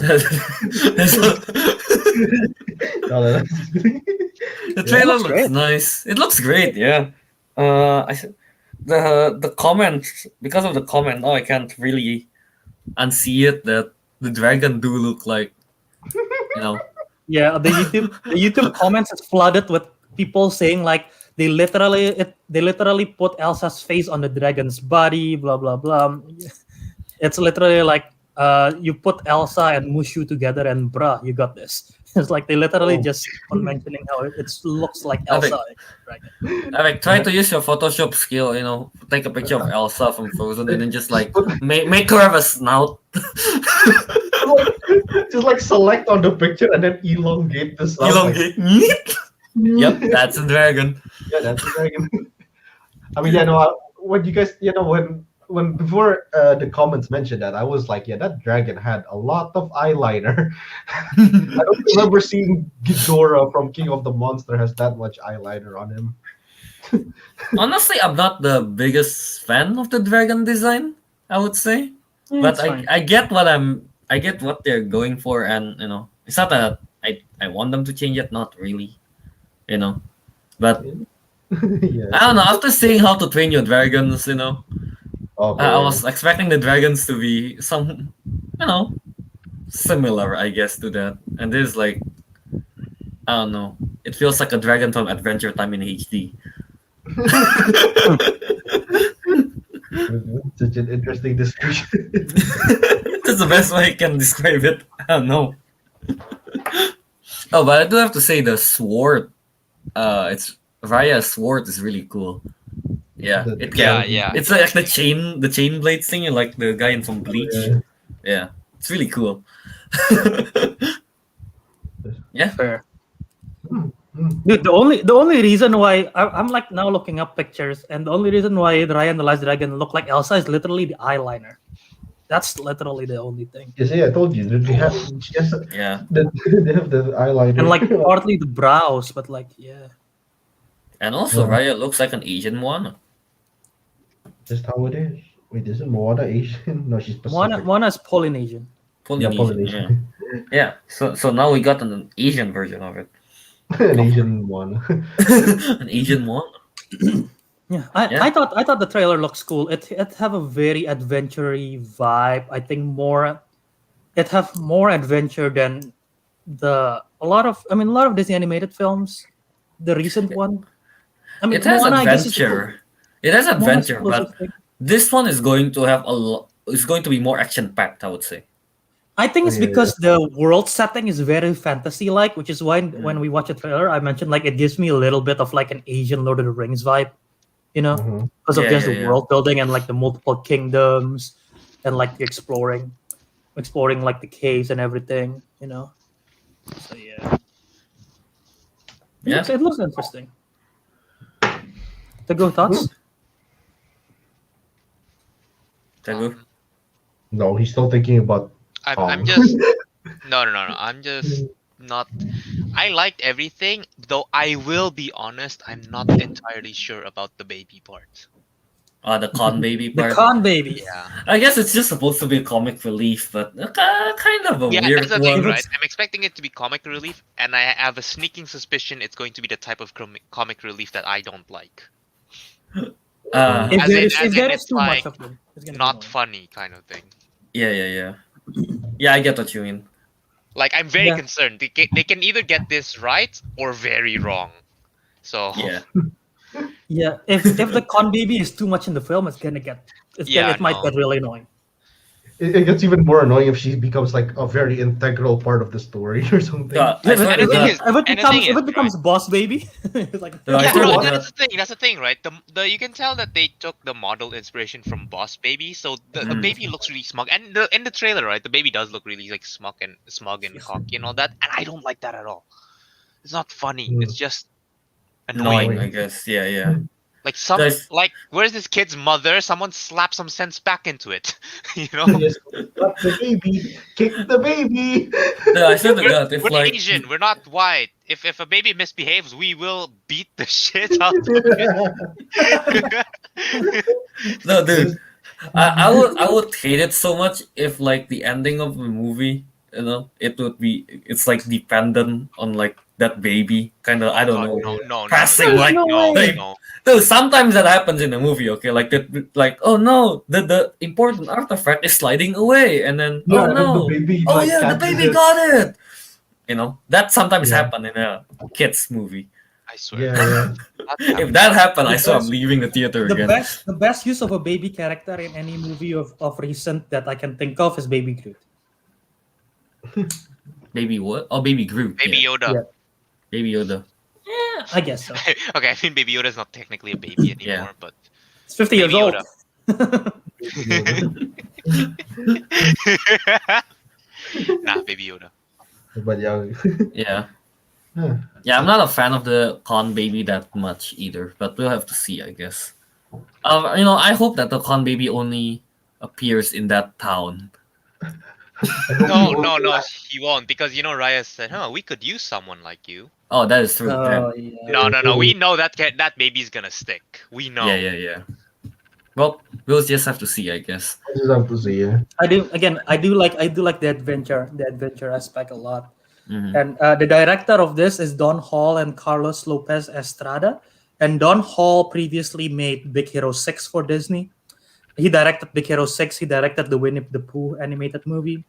The trailer looks looks great. nice. It looks great, yeah. The comment, because of the comment, I can't really unsee it that the dragon do look like, you know. Yeah, the YouTube comments is flooded with people saying like they literally put Elsa's face on the dragon's body, blah blah blah. It's literally like you put Elsa and Mushu together and bruh, you got this. It's like they literally Oh. just on mentioning how it looks like I think- Elsa. Dragon. Like, try to use your Photoshop skill, you know, take a picture of Elsa from Frozen and then just like make her have a snout. just like select on the picture and then elongate the sound. Elongate. Yep, that's a dragon. Yeah, that's the dragon. I mean, yeah, no. When you guys, when before the comments mentioned that, I was like, yeah, that dragon had a lot of eyeliner. I don't remember seeing Ghidorah from King of the Monster has that much eyeliner on him. Honestly, I'm not the biggest fan of the dragon design, I would say. But It's fine. I get what they're going for, and you know, it's not that I want them to change it, not really, you know. But Yeah. I don't know. After seeing How to Train Your Dragons, you know, Okay. I was expecting the dragons to be some, you know, similar, I guess, to that. And this is like, I don't know. It feels like a dragon from Adventure Time in HD. Such an interesting description. That's the best way I can describe it. I don't know. Oh, but I do have to say the sword. It's Raya's sword is really cool. Yeah, The it Yeah, can. Kelvin. yeah. It's like the chain blade thing, like the guy in from Bleach. Yeah. Yeah, it's really cool. Yeah, Fair. Hmm, hmm. Dude, the only reason why I'm like now looking up pictures, and the only reason why Raya and the Last Dragon look like Elsa is literally the eyeliner. That's literally the only thing, You see, I told you that they have just yeah. they have the and eyeliner. like partly the brows, but like yeah, And also, Well, Raya looks like an Asian Moana. just how it is. Wait, isn't Moana Asian? No, she's Moana Pacific. Moana is Polynesian. Yeah, Polynesian. Yeah, Polynesian. yeah. So now we got an Asian version of it. An Asian Moana. An Asian Moana. Yeah, I, Yeah. I thought I thought the trailer looks cool. It have a very adventure-y vibe. I think it have more adventure than a lot of Disney animated films. The recent one. I mean It has Moana I guess is adventure. It has Moana's adventure, but closest thing. this one is going to have a lot. It's going to be more action packed, I would say. I think Oh, it's yeah, because the world setting is very fantasy-like, which is why when Mm. we watch a trailer, I mentioned like it gives me a little bit of like an Asian Lord of the Rings vibe, Mm-hmm. because of Yeah, just yeah, the yeah. world building and like the multiple kingdoms and like the exploring like the caves and everything. So yeah, Yeah. it looks interesting. Teguh, thoughts? Teguh. Um, No, he's still thinking about I'm Tom. just no. I'm just not. I liked everything, though. I will be honest. I'm not entirely sure about the baby part. The con baby The part. con baby. Yeah. I guess it's just supposed to be a comic relief, but kind of a Yeah, weird that's the thing, one. right? I'm expecting it to be comic relief, and I have a sneaking suspicion it's going to be the type of comic relief that I don't like. Uh, If As there in, is as if in, there is it's too much like of them, it's gonna be not annoying. funny kind of thing. yeah. Yeah, I get what you mean. Like I'm very Yeah. concerned. They can either get this right or very wrong. So Yeah. Yeah, if the con baby is too much in the film, Yeah, it might no. get really annoying. It gets even more annoying if she becomes like a very integral part of the story or something. I Yeah, swear And to the thing God. is, and the thing if is, it becomes boss baby, it's like No, I yeah, swear no, to What? God. that's the thing, right? The you can tell that they took the model inspiration from Boss Baby, so the Mm. baby looks really smug, and in the trailer, right, the baby does look really like smug and cocky and all that, and I don't like that at all. It's not funny. Mm. It's just Annoying, annoying. I guess. Yeah. Guys, Where's this kid's mother? Someone slap some sense back into it, you know? Yes, slap the baby, kick the baby. no, I swear to We're, God, if we're like Asian. We're not white. If a baby misbehaves, we will beat the shit out of it. no, dude, I would hate it so much if like the ending of the movie, it's like dependent on like that baby kind of, Oh I don't God, know, no. passing There's like no No, way. like no, sometimes that happens in the movie, okay, like that, like oh no, the important artifact is sliding away, and then Yeah, oh and then the no, baby oh like yeah, the catches baby it. got it. That sometimes Yeah. happen in a kids movie. I swear. Yeah. If that happened, I The swear I'm best- leaving the theater the again. best use of a baby character in any movie of recent that I can think of is Baby Groot. Baby what? Oh, Baby Groot. Baby yeah. Yoda. Yeah. Baby Yoda. Yeah, I guess so. Okay, I mean Baby Yoda is not technically a baby anymore, but It's 50 years Baby old. nah, Baby Yoda. But yeah. Yeah. Huh. Yeah, I'm not a fan of the con baby that much either, but we'll have to see, I guess. I hope that the con baby only appears in that town. I hope No, he won't no, laugh. he won't because Raya said, "Huh, we could use someone like you." Oh, that is true. Oh yeah. No. We know that that baby's gonna stick. We know. Yeah. Well, we'll just have to see, I guess. I just have to say, yeah. I do like the adventure aspect a lot. Mhm. And the director of this is Don Hall and Carlos Lopez Estrada. And Don Hall previously made Big Hero 6 for Disney. He directed Big Hero 6. He directed the Winnie the Pooh animated movie.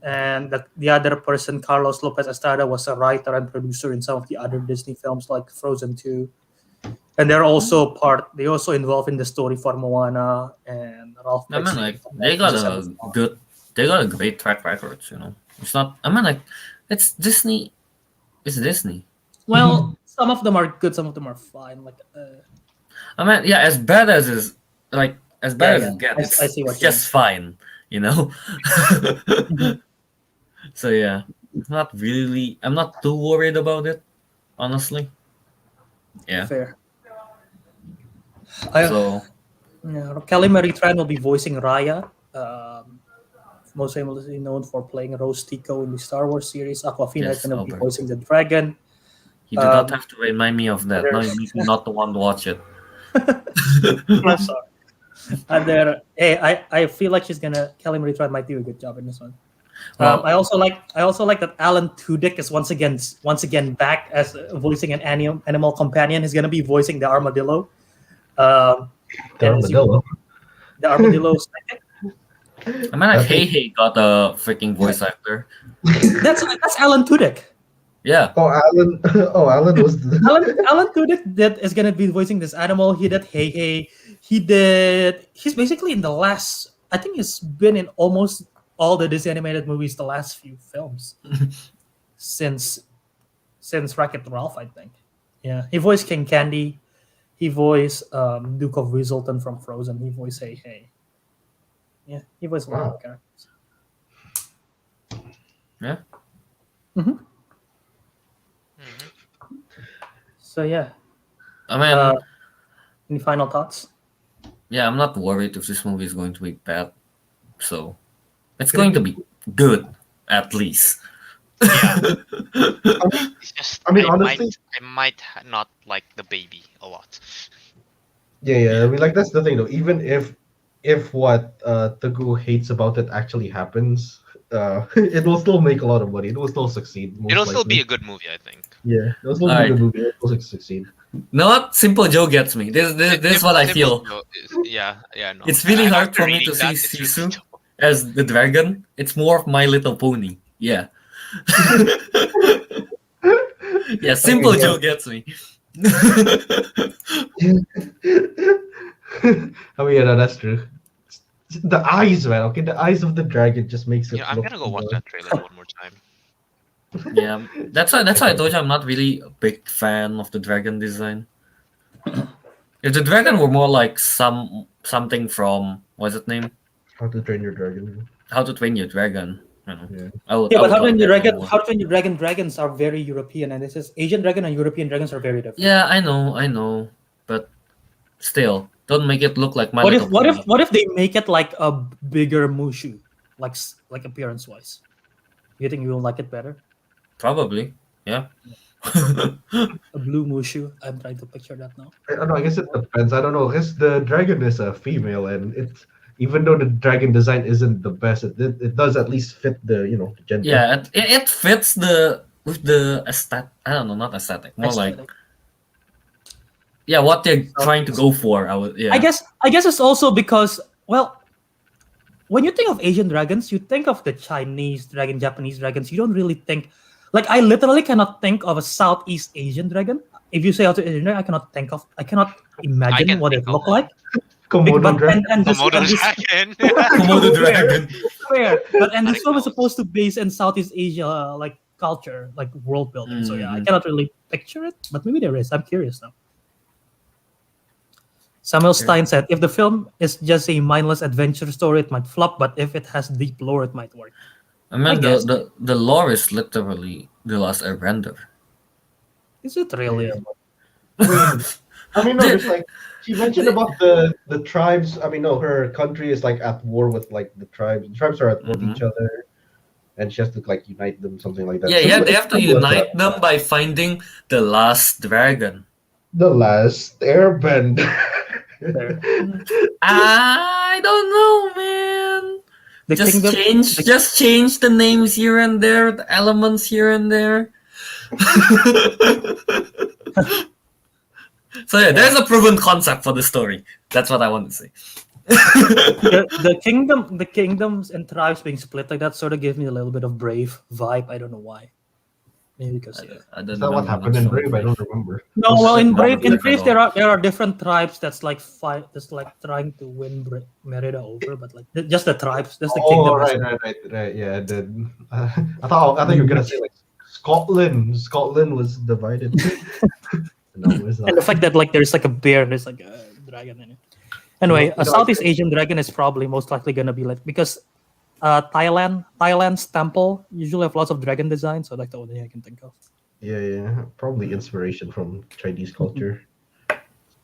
And the other person, Carlos Lopez Estrada, was a writer and producer in some of the other Disney films like Frozen 2. And they also involved in the story for Moana and Ralph. I mean, Fiennes. like they got a great track record, It's not. I mean, like, it's Disney. It's Disney. Well, some of them are good, some of them are fine. Like, I mean, yeah, as bad as is like as bad as it yeah. gets, I see what it's you mean. just fine, you know. Mhm. So yeah, I'm not too worried about it, honestly. Yeah. Fair. I, So Kelly Marie Tran will be voicing Raya. Most famously known for playing Rose Tico in the Star Wars series. Aquafina is yes, going to be Albert. voicing the dragon. You do not Um, have to remind me of that. Now you there's, make me not the one to watch it. I'm sorry. And there, hey, I feel like Kelly Marie Tran might do a good job in this one. Well, I also like that Alan Tudyk is once again back as voicing an animal companion. He's gonna be voicing the armadillo. The And as you armadillo. the armadillo psychic. I mean, like, I think- Hey got a freaking voice actor. That's Alan Tudyk. Yeah. Oh, Alan. Oh, Alan was. Alan Tudyk that is gonna be voicing this animal. He did Hey Hey. He's basically in the last. I think he's been in almost all the Disney animated movies the last few films since Wreck-It Ralph, I think. Yeah, he voiced King Candy. He voiced Duke of Weaselton from Frozen. He voiced Hey Hey. Yeah, he voiced a lot of Wow. characters. Yeah. hmm Mhm. So yeah, I mean, any final thoughts? yeah, I'm not worried if this movie is going to be bad. So it's going to be good, at least. Yeah, it's just I mean, honestly, I might not like the baby a lot. yeah. I mean, like that's the thing, though. Even if what Teguh hates about it actually happens, it will still make a lot of money. It will still succeed. Most It'll still be likely. a good movie, I think. Yeah, it will still be a Alright. good movie. It will still succeed. No, what Simple Joe gets me. This is what I feel. Yeah, no. It's really hard After for me reading to see that, it's really Sisu tough. as the dragon. It's more of My Little Pony. Yeah. Yeah, Simple yeah. Joe gets me. I mean, yeah, no, that's true. The eyes, man. Okay, the eyes of the dragon just makes it I'm look. gonna go watch that trailer one more time. Yeah, that's why I told you I'm not really a big fan of the dragon design. If the dragon were more like something from what's it name? How to Train Your Dragon. How to Train Your Dragon. You know, Yeah. Yeah, I but would like that more. How to Train Your Dragon dragons are very European, and this is Asian dragon and European dragons are very different. Yeah, I know, but still, don't make it look like My What Little if Pony. what if they make it like a bigger Mushu, like appearance wise? You think you will like it better? Probably, yeah. A blue Mushu. I'm trying to picture that now. I don't know. I guess it depends. I don't know. Because the dragon is a female, and it's even though the dragon design isn't the best, it does at least fit the the gender. Yeah, it fits with the aesthetic. I don't know, not aesthetic, more like Aesthetic. yeah, what they're trying to go for. Yeah. I guess it's also because, well, when you think of Asian dragons, you think of the Chinese dragon, Japanese dragons. You don't really think, like, I literally cannot think of a Southeast Asian dragon. If you say Southeast Asian dragon, I cannot imagine can what it think of looked one. like. Komodo But dragon. Komodo dragon. Komodo dragon. Fair. But and I this film is know. supposed to base in Southeast Asia, like culture, like world building. So yeah, I Mhm. cannot really picture it, but maybe there is. I'm curious now. Samuel Stein said, "If the film is just a mindless adventure story, it might flop. But if it has deep lore, it might work." I mean, guess. the lore is literally the last Airbender. Is it really? I mean, no, there's like she mentioned about the tribes. I mean, no, her country is like at war with like the tribes. The tribes are at war with each other, and she has to like unite them, something like that. Yeah, yeah, Similar- they have to similar unite that. them by finding the last dragon. The last Airbender. I don't know, man. The kingdom. Just change the names here and there, the elements here and there. So yeah, there's a proven concept for the story. That's what I want to say. the kingdoms and tribes being split like that sort of gives me a little bit of Brave vibe. I don't know why. Maybe because I Is don't that what remember happened much in from Brave? I Brave. don't remember. no, Was well, it in not Brave, Brave at all? there are different tribes that's like fight, that's like trying to win Merida over, but like just the tribes, just the Oh, kingdom. right. Yeah. Then I thought you were gonna say like Scotland. Scotland was divided. No, it's And not. the fact that like there's like a bear and there's like a dragon in it. Anyway, a I Southeast think, Asian dragon is probably most likely gonna be like because Thailand's temple usually have lots of dragon designs, so that's the only thing I can think of. yeah, probably inspiration from Chinese culture.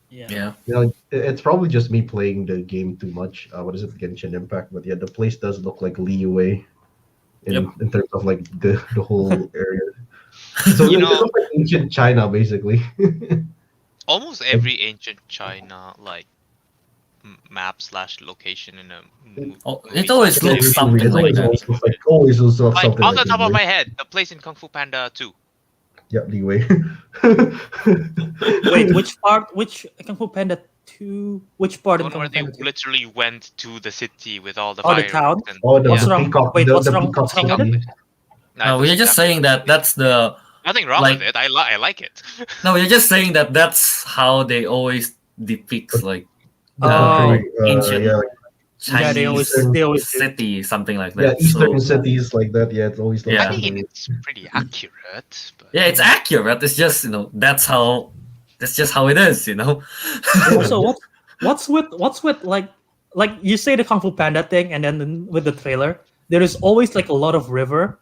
Yeah. Yeah. It's probably just me playing the game too much. What is it, Genshin Impact? But yeah, the place does look like Liyue Yep. in terms of like the whole area. So You it know, looks like ancient China, basically. almost every ancient China like map slash location in a Oh, movie it always series looks is something It like always that. always looks like like something off like the top of Liyue. my head, the place in Kung Fu Panda 2. Yeah, Liyue. Wait, which part? Which Kung Fu Panda 2? Which part The in one Kung where Fu they Panda 2? literally went to the city with all the Oh, the fireworks town. and Oh, What's the yeah. wrong? peacock, Wait, what's the wrong? peacock What's wrong with city. it? No, No, it we're doesn't just have saying that that's the nothing wrong like. with it. I like it. No, we're just saying that that's how they always depicts like The Oh, portray, ancient yeah, like yeah, Chinese they always do. city, something like yeah, that. eastern So cities like that. Yeah, it always looks I yeah, like mean, Liyue. it's pretty accurate, but yeah, it's accurate. It's just that's just how it is. Also, what's with like you say the Kung Fu Panda thing, and then with the trailer, there is always like a lot of river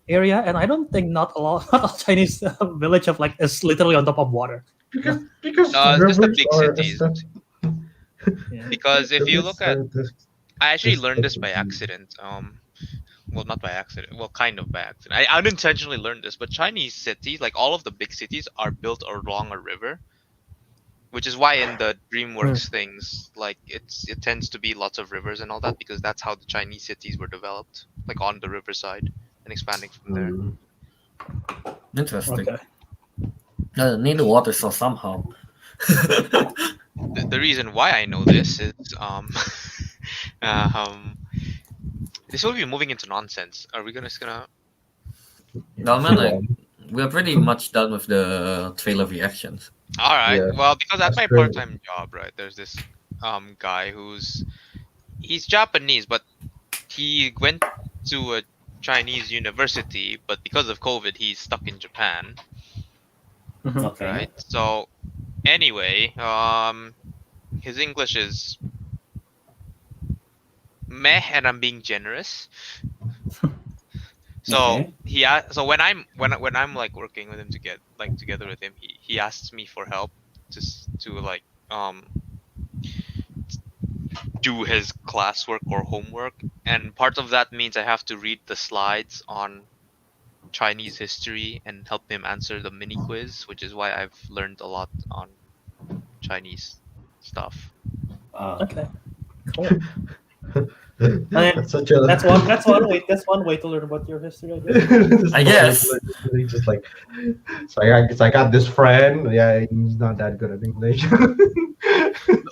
area, and I don't think not a lot not a Chinese village of like is literally on top of water. Because no, it's just the rivers big are cities. Yeah. Because if you look at, I actually learned this by aesthetically. accident. Well, not by accident. Well, kind of by accident. I unintentionally learned this, but Chinese cities, like all of the big cities, are built along a river, which is why in the DreamWorks things, like it tends to be lots of rivers and all that because that's how the Chinese cities were developed, like on the riverside and expanding from there. Mm. interesting. Okay. Need the water source somehow. The reason why I know this is um this will be moving into nonsense. Are we just gonna? No man, like we're pretty much done with the trailer reactions. All right. Yeah, Well, because at that's my great. part-time job, right, there's this guy he's Japanese, but he went to a Chinese university, but because of COVID, he's stuck in Japan, Mhm. Okay. right? So anyway, his English is meh, and I'm being generous. So Okay. so when I'm like working with him to get like together with him, he asks me for help to like do his classwork or homework, and part of that means I have to read the slides on Chinese history and help him answer the mini quiz, which is why I've learned a lot on Chinese stuff. Okay. Cool. I mean, That's such a that's one way to learn about your history, I guess. I guess. It's just like I got this friend. Yeah, he's not that good at English.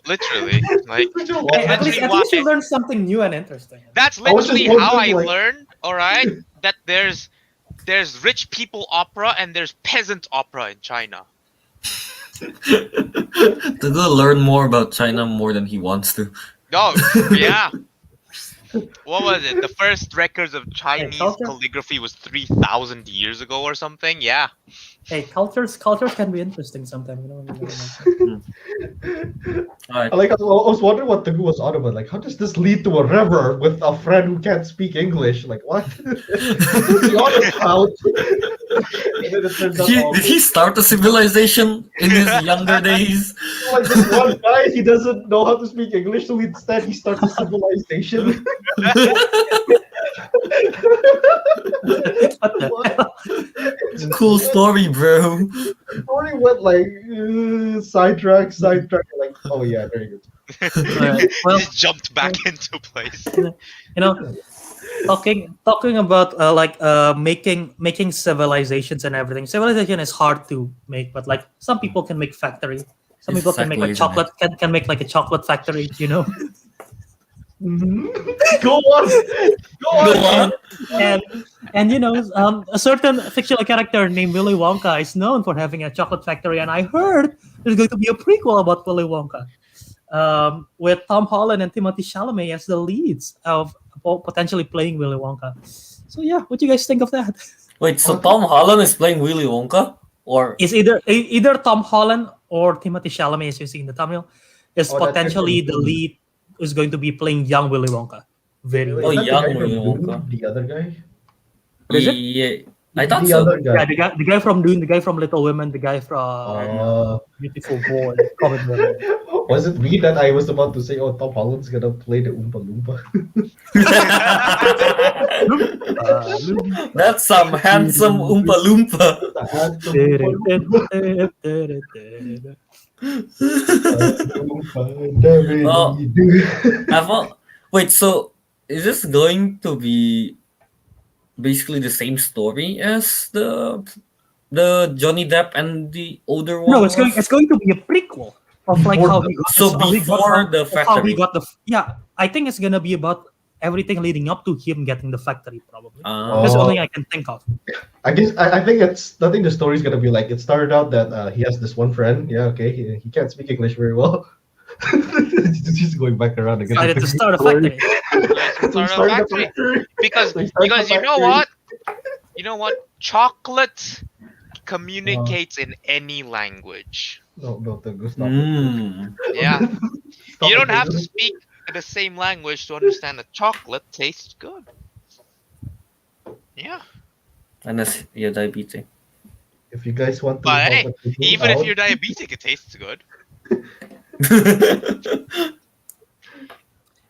Literally, like Hey, at least you learned something new and interesting. that's I was just literally how I wondering, like- learned. All right, that there's rich people opera and there's peasant opera in China. To go learn more about China more than he wants to. Oh, yeah. What was it? The first records of Chinese culture? calligraphy was 3,000 years ago or something? Yeah. Hey, cultures can be interesting sometimes. You know. Alright. I was wondering what Teguh was on about. Like, how does this lead to a river with a friend who can't speak English? Like, what? What's he on about? And then it turns out Did he start a civilization in his younger days? like this one guy, he doesn't know how to speak English, so instead he starts a civilization. What the hell? Cool story, bro. Story went like sidetrack. Like, oh yeah, very good. Alright, well, Just jumped back into place. you know, talking about making civilizations and everything. Civilization is hard to make, but like some people can make factory. Some It's people can make like exactly, isn't chocolate can make like a chocolate factory. You know. Go on. Go Go on. on. And a certain fictional character named Willy Wonka is known for having a chocolate factory, and I heard there's going to be a prequel about Willy Wonka, with Tom Holland and Timothée Chalamet as the leads of potentially playing Willy Wonka. So yeah, what do you guys think of that? Wait, so Tom Holland is playing Willy Wonka? Or It's either Tom Holland or Timothée Chalamet, as you see in the thumbnail, is Oh, that's potentially the different. lead who's going to be playing young Willy Wonka. Very Wait, Oh, is that the young guy from Willy Dune? Wonka. The other guy? What is it? Yeah, I thought The so. other guy. Yeah, the guy from Dune, the guy from Little Women, the guy from Beautiful Boy, Comet Woman. Was it me that I was about to say, oh, Tom Holland's gonna play the Oompa Loompa? That's some handsome Oompa Loompa. The handsome Oompa Loompa. Oh. Wait, so is this going to be basically the same story as the Johnny Depp and the older one? No, it's going to be a prequel of like how he before the factory. I think it's gonna be about everything leading up to him getting the factory, probably. Ah. That's the only I can think of. I guess I think I think the story's gonna be like it started out that he has this one friend. Yeah, okay, he can't speak English very well. He's going back around again. Decided to start a factory. Start a factory. Because you know what? You know what? Chocolate communicates in any language. No, Teguh, stop. Yeah. Stop You don't it, have to Teguh. speak the same language to understand that chocolate tastes good. Yeah. Unless you're diabetic. If you guys want to, But hey, help us even if out, you're diabetic, it tastes good.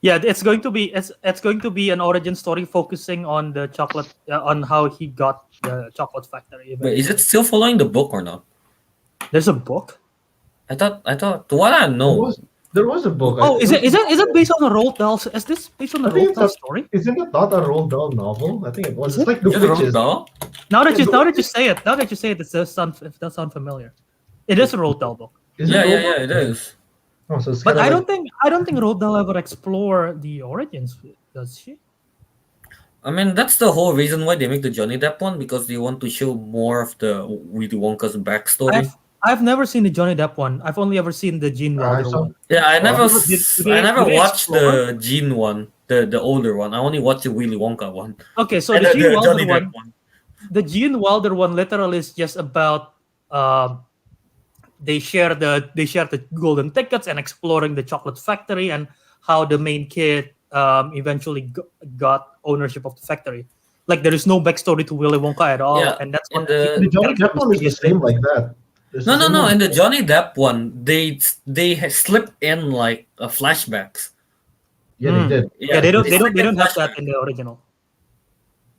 Yeah, it's going to be an origin story focusing on the chocolate, on how he got the chocolate factory. Wait, is it still following the book or not? There's a book. I thought to what I know. there was a book. Oh, is it based on a Roald Dahl? Is this based on a I think Roald it's Dahl a- story? Isn't it not a Roald Dahl novel? I think it was. Is It's it? like the Is it Roald witches. Dahl? Now that you say it, it does sound familiar. It is a Roald Dahl book, Is it Yeah, Roald yeah, Dahl? it is. Oh, so it's but kinda I like- don't think Roald Dahl ever explore the origins. Does she? I mean, that's the whole reason why they make the Johnny Depp one, because they want to show more of the Willy Wonka's backstory. I've never seen the Johnny Depp one. I've only ever seen the Gene I Wilder saw- one. Yeah, I never, Did I they- never did they watched explore? the Gene one, the older one. I only watched the Willy Wonka one. Okay, so And the Gene Wilder Johnny one, Depp one. the Gene Wilder one literally is just about they share the golden tickets and exploring the chocolate factory and how the main kid eventually got ownership of the factory. Like there is no backstory to Willy Wonka at all, Yeah, and that's and what The Johnny Depp one is the same like that. It's No, the no, same no. one. In the Johnny Depp one, they slip in like flashbacks. Yeah, they did. Yeah, they don't slip in have that flashbacks. in the original.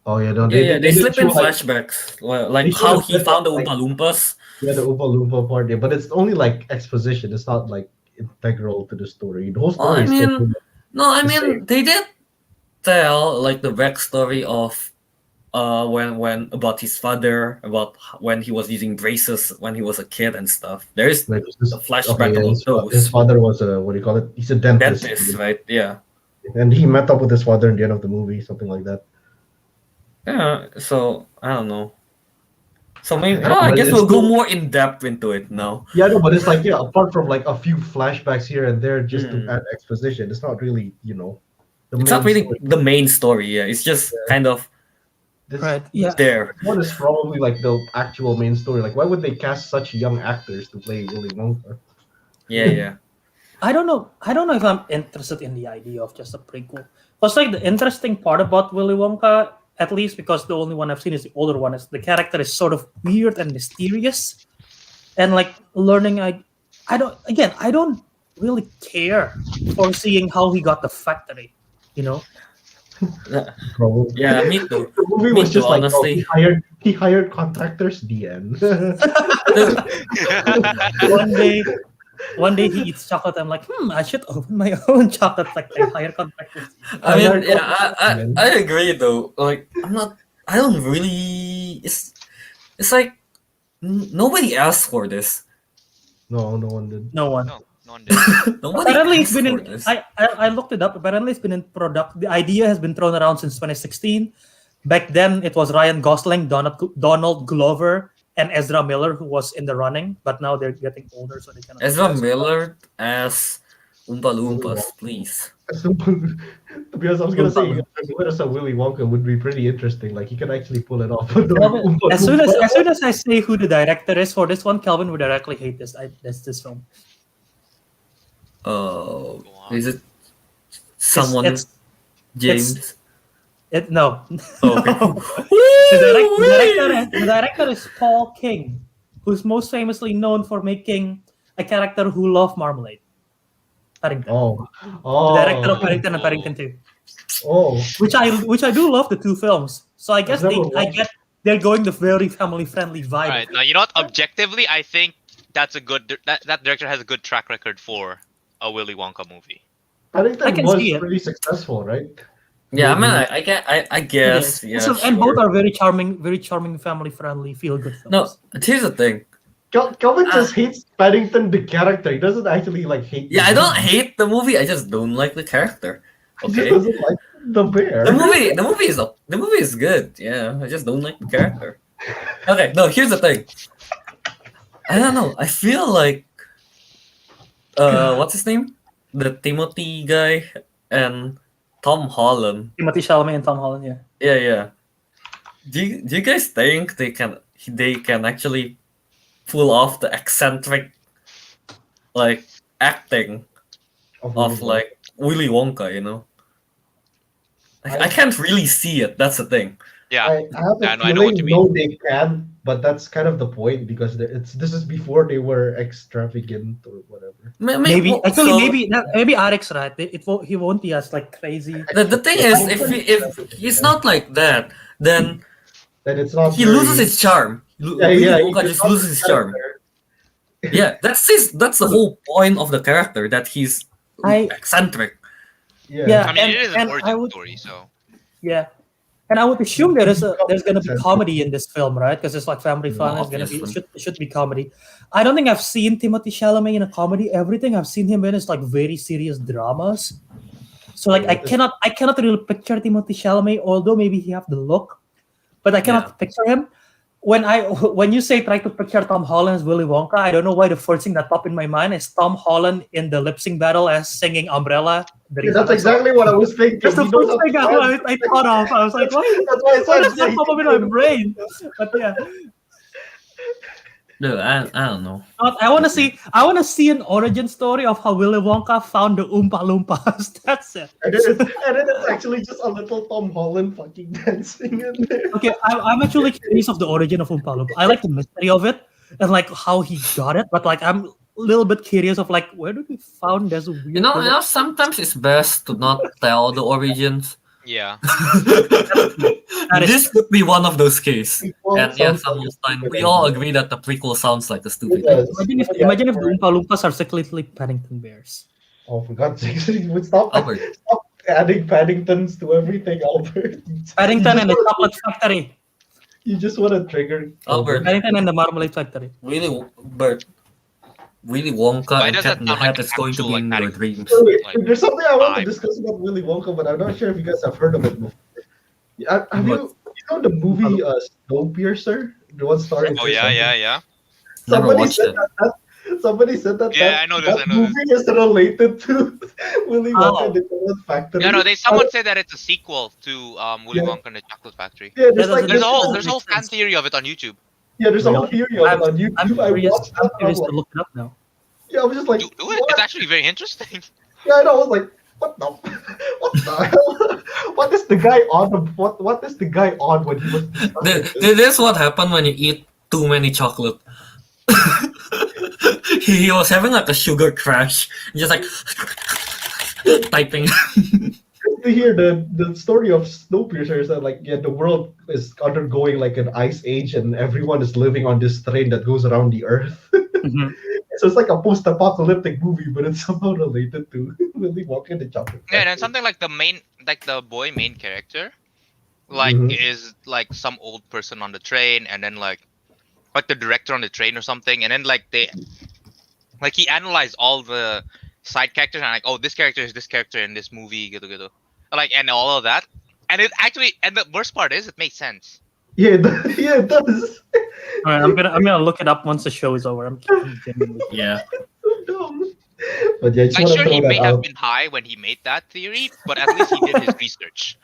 Oh yeah, no, Yeah, they did slip in show, like, flashbacks, they like show how the he clip found the of, like- Oompa Loompas. yeah, the Oompa Loompa part, yeah, but it's only like exposition. It's not like integral to the story. The whole Oh, story I is mean, different. No, I The mean same. they did tell like the backstory of when about his father, about when he was using braces when he was a kid and stuff. There is Like, this- a flashback yeah, about his those. father was a what do you call it? He's a dentist. Dentist, right? Yeah. And he met up with his father in the end of the movie, something like that. Yeah, so I don't know. So maybe Yeah, I but guess it's we'll go still- more in depth into it now. Yeah, no, but it's like apart from like a few flashbacks here and there, just Mm. to add exposition, it's not really the It's not main really story. the main story. Yeah, it's just kind of This Right. Yeah. there. one is probably like the actual main story. Like, why would they cast such young actors to play Willy Wonka? Yeah, yeah. I don't know if I'm interested in the idea of just a prequel. Because like the interesting part about Willy Wonka, at least because the only one I've seen is the older one, is the character is sort of weird and mysterious. And like learning I don't really care for seeing how he got the factory, you know? Probably. Yeah, me too. The movie Me was too, just like, honestly. he hired contractors. The end. One day he eats chocolate. I'm like, I should open my own chocolate factory. Hire contractors. I Yeah, mean, yeah, man. I agree though. Like, I don't really. It's like nobody asked for this. No one did. No one. No No one did. Nobody Apparently, it's asked been for in. this. I looked it up. Apparently, it's been in product. The idea has been thrown around since 2016. Back then, it was Ryan Gosling, Donald Glover, and Ezra Miller who was in the running. But now they're getting older, so they cannot. Ezra Miller as Oompa Loompas, please. So, to be honest, I was gonna say Miller as a Willy Wonka would be pretty interesting. Like he could actually pull it off. Kelvin, as soon as I say who the director is for this one, Kelvin would directly hate this film. Oh, Go on. is it someone It's- James? No. Oh, okay. The director is Paul King, who's most famously known for making a character who loved marmalade. Paddington. Oh, The director of Paddington and Paddington 2. oh, Which I do love the two films. So I guess I've never watched they're going the very family friendly vibe. Alright, now you know what? Objectively, I think that's a good. That director has a good track record for a Willy Wonka movie. Paddington I can was see it. pretty successful, right? Yeah, I mean, I guess. Yeah, So, and both sure. are very charming, family friendly, feel good films. No, here's the thing. Kelvin just hates Paddington the character. He doesn't actually like hate. Yeah, the I don't movie. hate the movie. I just don't like the character. He just Okay. doesn't like the bear. The movie is good. Yeah, I just don't like the character. Okay, no, here's the thing. I don't know. I feel like what's his name? The Timothy guy and Tom Holland. Timothée Chalamet and Tom Holland, yeah. Yeah. Do you guys think they can actually pull off the eccentric like acting of like Willy Wonka, you know? I can't really see it. That's the thing. Yeah. I have a Yeah, no, I know what feeling you no, they can, but that's kind of the point because this is before they were extravagant or whatever. Maybe well, actually so- maybe Ariq's right. He won't be as like crazy. The thing is, if he's not like that, then Then it's not. he very- loses his charm. Yeah, Willy yeah. Wonka he just becomes loses his charm. character. Yeah, that's the whole point of the character, that he's eccentric. Yeah. I mean, and- it is and an I origin would- story, so. Yeah, and I would assume there's gonna be comedy in this film, right? Because it's like family fun. It's gonna be Obviously. it should be comedy. I don't think I've seen Timothée Chalamet in a comedy. Everything I've seen him in is like very serious dramas. So like I cannot really picture Timothée Chalamet, although maybe he have the look, but I cannot picture him. When you say try to picture Tom Holland as Willy Wonka, I don't know why the first thing that popped in my mind is Tom Holland in the lip sync battle as singing Umbrella. Yeah, that's exactly what I was thinking. That's the He knows first thing how to I thought of. I was like, what? That's why I Why said does that pop up in my brain? But yeah, No, I don't know. I want to see an origin story of how Willy Wonka found the Oompa Loompas. That's it. And then it's actually just a little Tom Holland fucking dancing in there. Okay, I'm actually curious of the origin of Oompa Loompa. I like the mystery of it and like how he got it, but like I'm a little bit curious of like where did he found this weird? You know, sometimes it's best to not tell the origins. Yeah. That is- This could be one of those cases. Prequel And yeah, sounds like a Samuelstein, stupid we all idea. agree that the prequel sounds like a stupid Yes. Imagine if the Oompa Loompas are secretly Paddington bears. Oh, for God's sake, would stop Albert. adding Paddingtons to everything, Albert. Paddington and the You just Chocolate Factory. You just want to trigger Albert. Paddington and the Marmalade Factory. Willy Wonka Why and does Cat that in the sound like Hat an is going to actual, be like, in your Paddington? dreams. Wait, Like, there's something I want to vibe. discuss about Willy Wonka, but I'm not sure if you guys have heard of it before. Have What? you know the movie Snowpiercer? The one starring. Oh yeah. Never Somebody watched said it. somebody said that. Yeah, that, I know this, that I know movie is related to Willy Wonka Oh. and the Chocolate Factory. Yeah, no, someone said that it's a sequel to Willy Yeah. Wonka and the Chocolate Factory. Yeah, That there's like doesn't- There's a whole makes fan sense. theory of it on YouTube. yeah, there's a whole theory of it on YouTube. I'm I curious, watched that. I'm and I curious was to like, look it up now. yeah, I was just like, Do it. what? It's actually very interesting. Yeah, I know. I was like, what the, what the hell? What is the guy on? What is the guy on when he was? This is what happened when you eat too many chocolate. he was having like a sugar crash, just like typing. To hear the story of Snowpiercer is that like the world is undergoing like an ice age and everyone is living on this train that goes around the earth. Mhm. So it's like a post-apocalyptic movie, but it's somehow related to Willy Wonka and the Chocolate Yeah, and Factory. then something like the boy main character, like Mhm. is like some old person on the train, and then like the director on the train or something, and then like Like he analyzed all the side characters and like, oh, this character is this character in this movie, like, and all of that. And it actually, and the worst part is, it makes sense. Yeah, yeah, it does. All right, I'm gonna look it up once the show is over. I'm genuinely. Yeah. So dumb. But yeah, I just Like, want sure, to he throw may that have out. been high when he made that theory, but at least he did his research.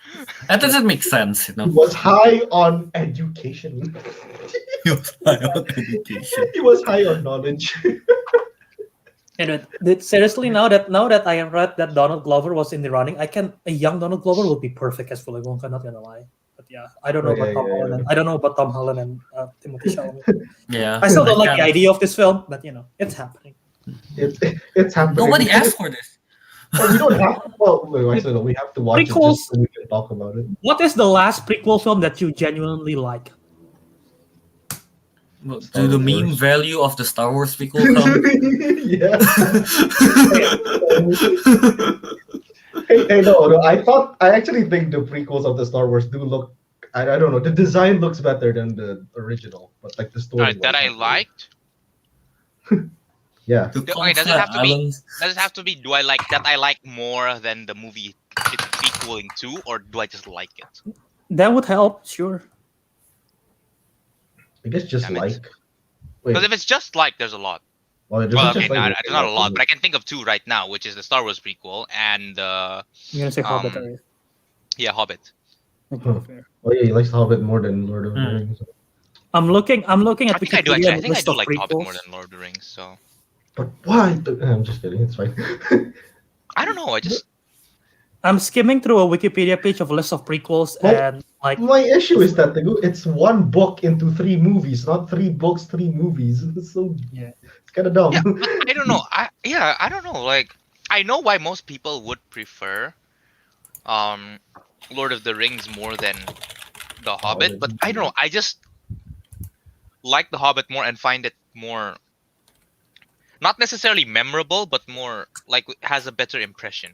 That doesn't make sense, you He know. was high on education. He was high on education. He was high on knowledge. And seriously, now that I read that Donald Glover was in the running, a young Donald Glover would be perfect as Willy Wonka. Not gonna lie, but yeah, I don't know about Tom Holland. And, I don't know about Tom Holland and Timothy Chalamet. Yeah. I still don't like the can't- idea of this film, but it's happening. It's happening. Nobody asked for this. Well, we don't have. Well, wait, I said no, we have to watch it Prequels. just so we can talk about it. What is the last prequel film that you genuinely like? Do the meme value of the Star Wars prequel come? Yeah. Hey, no. I actually think the prequels of the Star Wars do look. I don't know. The design looks better than the original, but like the story. Alright, that I liked. Yeah. Okay, does it have to be? Do I like that? I like more than the movie it's prequeling to, or do I just like it? That would help, sure. I guess just Damn it. like. Wait. Because if it's just like, there's a lot. Well, it Well, doesn't okay, just like it's not a lot, but I can think of two right now, which is the Star Wars prequel and You're gonna say Hobbit, are you? yeah, Hobbit. Okay, Huh. fair. Oh yeah, he likes Hobbit more than Lord of the Rings. I'm looking at I think I do Wikipedia actually. I and think I list do of like Hobbit more prequels. than Lord of the Rings. So But why? I'm just kidding. It's fine. I don't know. I just I'm skimming through a Wikipedia page of a list of prequels, Well, and like My issue is that it's one book into 3 movies, not 3 books, 3 movies. It's so Yeah. It's kind of dumb. yeah, but I don't know. I don't know. Like I know why most people would prefer Lord of the Rings more than the Hobbit, but I don't know. I just like the Hobbit more and find it more not necessarily memorable, but more like has a better impression.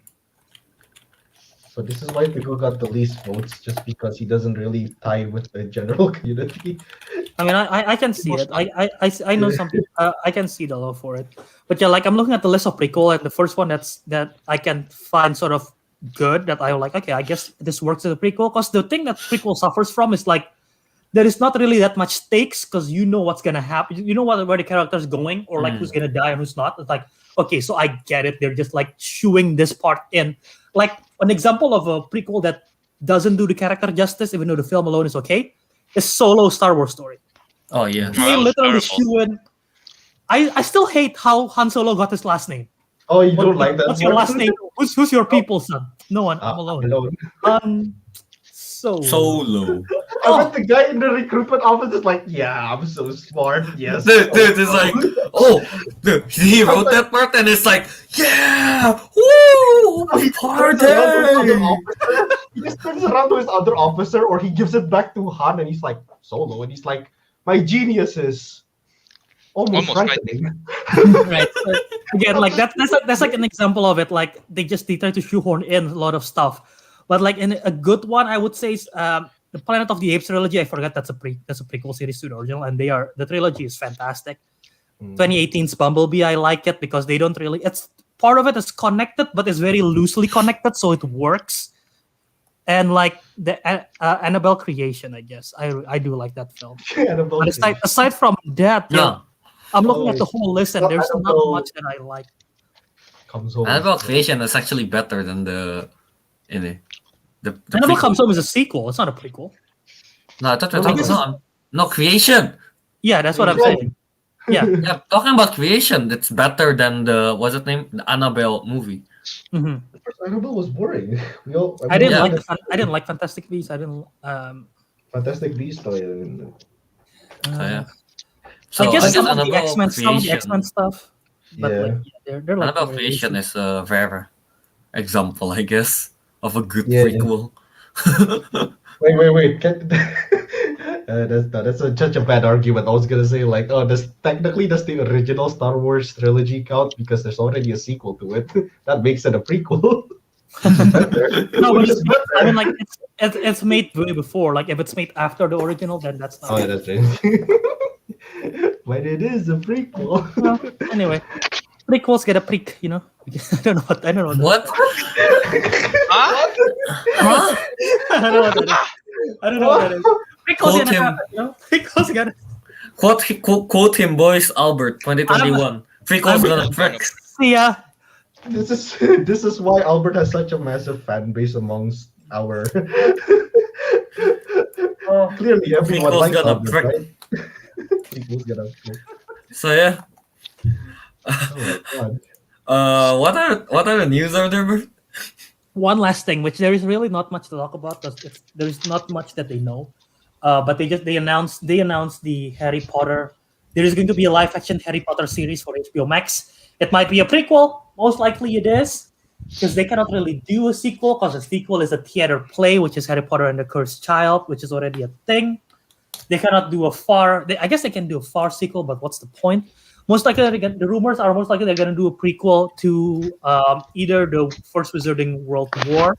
So this is why Teguh got the least votes, just because he doesn't really tie with the general community. I mean, I can see it. I know some people. I can see the love for it. But yeah, like I'm looking at the list of prequel, and the first one that I can find sort of good that I like. Okay, I guess this works as a prequel. Because the thing that prequel suffers from is like there is not really that much stakes because you know what's gonna happen. You know where the character's going, or like who's gonna die and who's not. It's like okay, so I get it. They're just like shooing this part in. Like an example of a prequel that doesn't do the character justice, even though the film alone is okay, is Solo Star Wars story. Oh yeah. Oh, They that was literally terrible. shoe in. I still hate how Han Solo got his last name. Oh, you don't like that? What's your last name? Who's your people, son? No one. I'm alone. Solo. I bet the guy in the recruitment office is like, yeah, I'm so smart. Yes. Dude, it's like, dude, he wrote that part and it's like, yeah, woo, He turns around to his other party. officer. He just turns around to his other officer, or he gives it back to Han, and he's like, Solo, and he's like, my genius is almost frightening. Right. So, again, like that's like an example of it. Like they try to shoehorn in a lot of stuff. But like in a good one, I would say is the Planet of the Apes trilogy. I forgot that's a prequel series to the original, and the trilogy is fantastic. 2018's Bumblebee, I like it because they don't really. It's part of it is connected, but it's very loosely connected, so it works. And like the Annabelle creation, I guess I do like that film. Annabelle But aside from that, Yeah. I'm looking at the whole list, and there's not Annabelle much that I like. comes home. Annabelle Creation is actually better than the Annabelle prequel. Comes Home is a sequel. It's not a prequel. No, I thought we were Well, talking no Creation. Yeah, that's what I'm saying. Yeah. Yeah, talking about Creation, it's better than the what's it name? The Annabelle movie. Mhm. The first Annabelle was boring. I didn't Yeah. like I didn't like Fantastic Beasts. I didn't. Fantastic Beasts. Oh, yeah. So yeah. I guess some of the Annabelle X-Men, Creation, stuff. But Yeah. like, they're like Annabelle very Creation recent. is a rare example, I guess, of a good Yeah. prequel. Wait. That's such a bad argument. I was gonna say like, does the original Star Wars trilogy count because there's already a sequel to it? That makes it a prequel. No, but Which is better. I mean, like it's made way before. Like if it's made after the original, then that's not. Oh, yeah, that's right. But it is a prequel. Well, anyway, Prequels get a prick, I don't know what. I don't know what. What? Huh? Huh? I don't know what that is. I don't know what that is. Prequels Quote gonna him. happen, Prequels gonna. Quote him, boys. Albert, 2021. Prequel's gonna prick. See ya. This is why Albert has such a massive fan base amongst our. Clearly, everyone Prequel's likes gonna Albert, prick. right? Prequel's gonna prick. So yeah. Oh my god. What are the news out there, Bert? One last thing, which there is really not much to talk about because there's not much that they know. But they announced the Harry Potter. There is going to be a live action Harry Potter series for HBO Max. It might be a prequel. Most likely it is, because they cannot really do a sequel because a sequel is a theater play, which is Harry Potter and the Cursed Child, which is already a thing. They cannot do I guess they can do a far sequel, but what's the point? Most likely, the rumors are most likely they're going to do a prequel to either the First Wizarding World War,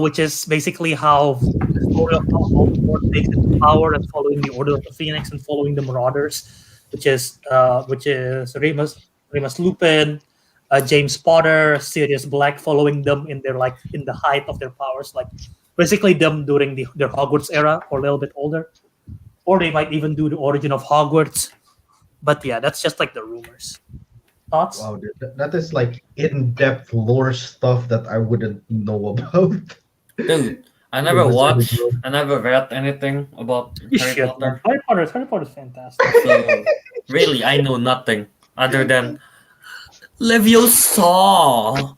which is basically how the story of how Voldemort takes into power and following the Order of the Phoenix and following the Marauders, which is Remus Lupin, James Potter, Sirius Black, following them in the height of their powers, like basically them during their Hogwarts era or a little bit older, or they might even do the origin of Hogwarts. But yeah, that's just like the rumors. Thoughts? Wow, dude, that is like in-depth lore stuff that I wouldn't know about. Dude, I never Wizarding watched, World. I never read anything about You Harry should, Potter. man. Harry Potter is fantastic. So really, I know nothing other than Leviosa.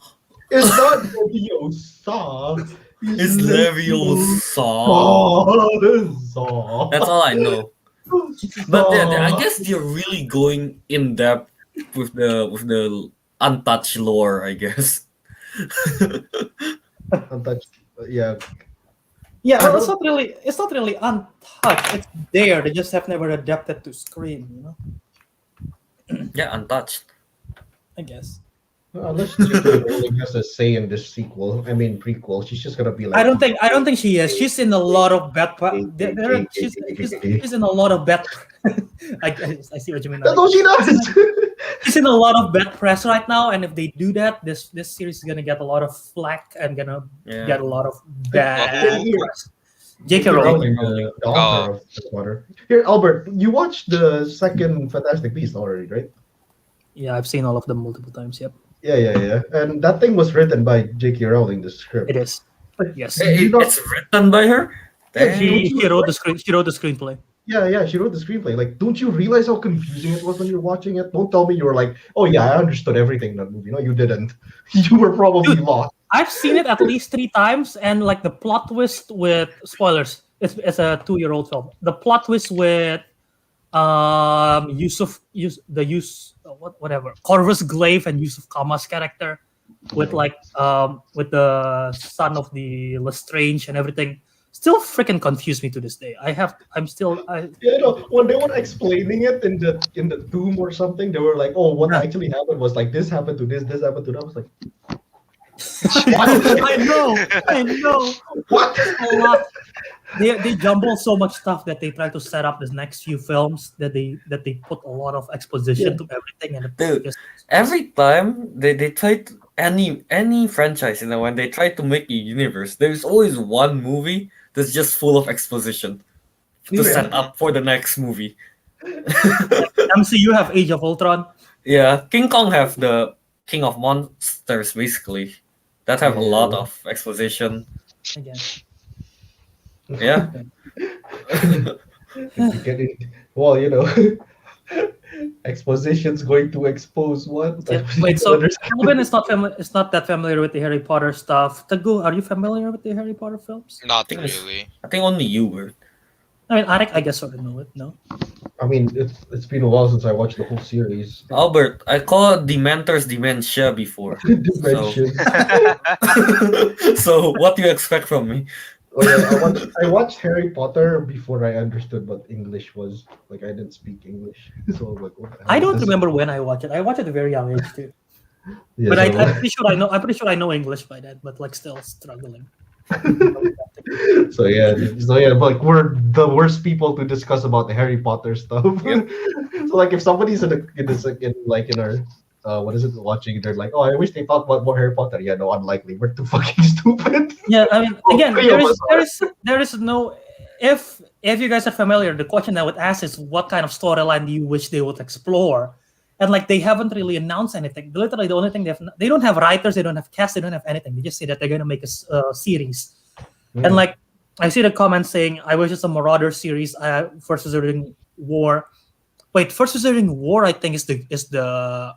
It's not Leviosa. It's Leviosa. Leviosa. That's all I know. But I guess they're really going in depth with the untouched lore, I guess. Untouched. Yeah. Yeah, I well, don't- it's not really untouched. It's there. They just have never adapted to screen, Yeah, untouched. I guess. Unless J.K. Rowling has a say in this sequel, I mean prequel, she's just gonna be like. I don't think she is. She's in a lot of bad. She's in a lot of bad. I see what you mean. That's what she does. She's in a lot of bad press right now, and if they do that, this series is gonna get a lot of flack and gonna get a lot of bad press. J.K. Rowling. The author of the Potter. Here, Albert, you watched the second Fantastic Beast already, right? Yeah, I've seen all of them multiple times. Yep, Yeah. And that thing was written by J.K. Rowling, the script. it is. Yes, It's written by her. Damn. she wrote the screen. She wrote the screenplay. Yeah, she wrote the screenplay. Like, don't you realize how confusing it was when you're watching it? Don't tell me you were like, oh yeah, I understood everything in that movie. No, you didn't. You were probably Dude. lost. I've seen it at least 3 times, and like the plot twist with spoilers. It's a 2-year-old film. The plot twist with whatever Corvus Glaive and Yusuf Kama's character with with the son of the Lestrange and everything still freaking confuse me to this day. When they were explaining it in the tomb or something, they were like, oh, what actually happened was like this happened to this happened to that. I was like, I know. what? A lot. They jumble so much stuff that they try to set up the next few films that they put a lot of exposition to everything, and Dude, every time they try to any franchise, when they try to make a universe, there's always one movie that's just full of exposition to set up for the next movie. MCU have Age of Ultron. Yeah, King Kong have the King of Monsters basically that have a lot of exposition. Again. Yeah. Well, exposition's going to expose what? Wait, so Kelvin is not that familiar with the Harry Potter stuff. Teguh, are you familiar with the Harry Potter films? Not really. I think only you were. I mean, Ariq, I guess, sort of know it. No. I mean, it's been a while since I watched the whole series. Albert, I called Dementor's dementia before. Dimension. So what do you expect from me? Oh, yeah, I watched Harry Potter before I understood what English was. Like, I didn't speak English, so I was like, what the hell I is don't this? remember when I watched it. I watched it at a very young age too. Yeah, But so- I'm pretty sure I know. I'm pretty sure I know English by then. But like, still struggling. So yeah, like we're the worst people to discuss about the Harry Potter stuff. Yep. So like if somebody's in our what is it watching, they're like, oh, I wish they talked about more Harry Potter. Yeah, no, unlikely. We're too fucking stupid. Yeah, I mean, Well, again, three of us are. there is no. If you guys are familiar, the question I would ask is, what kind of storyline do you wish they would explore? And like they haven't really announced anything. Literally, the only thing they don't have writers, they don't have cast, they don't have anything. They just say that they're going to make a series. And like I see the comments saying, "I wish it's a Marauder series versus during war." Wait, versus during war, I think is the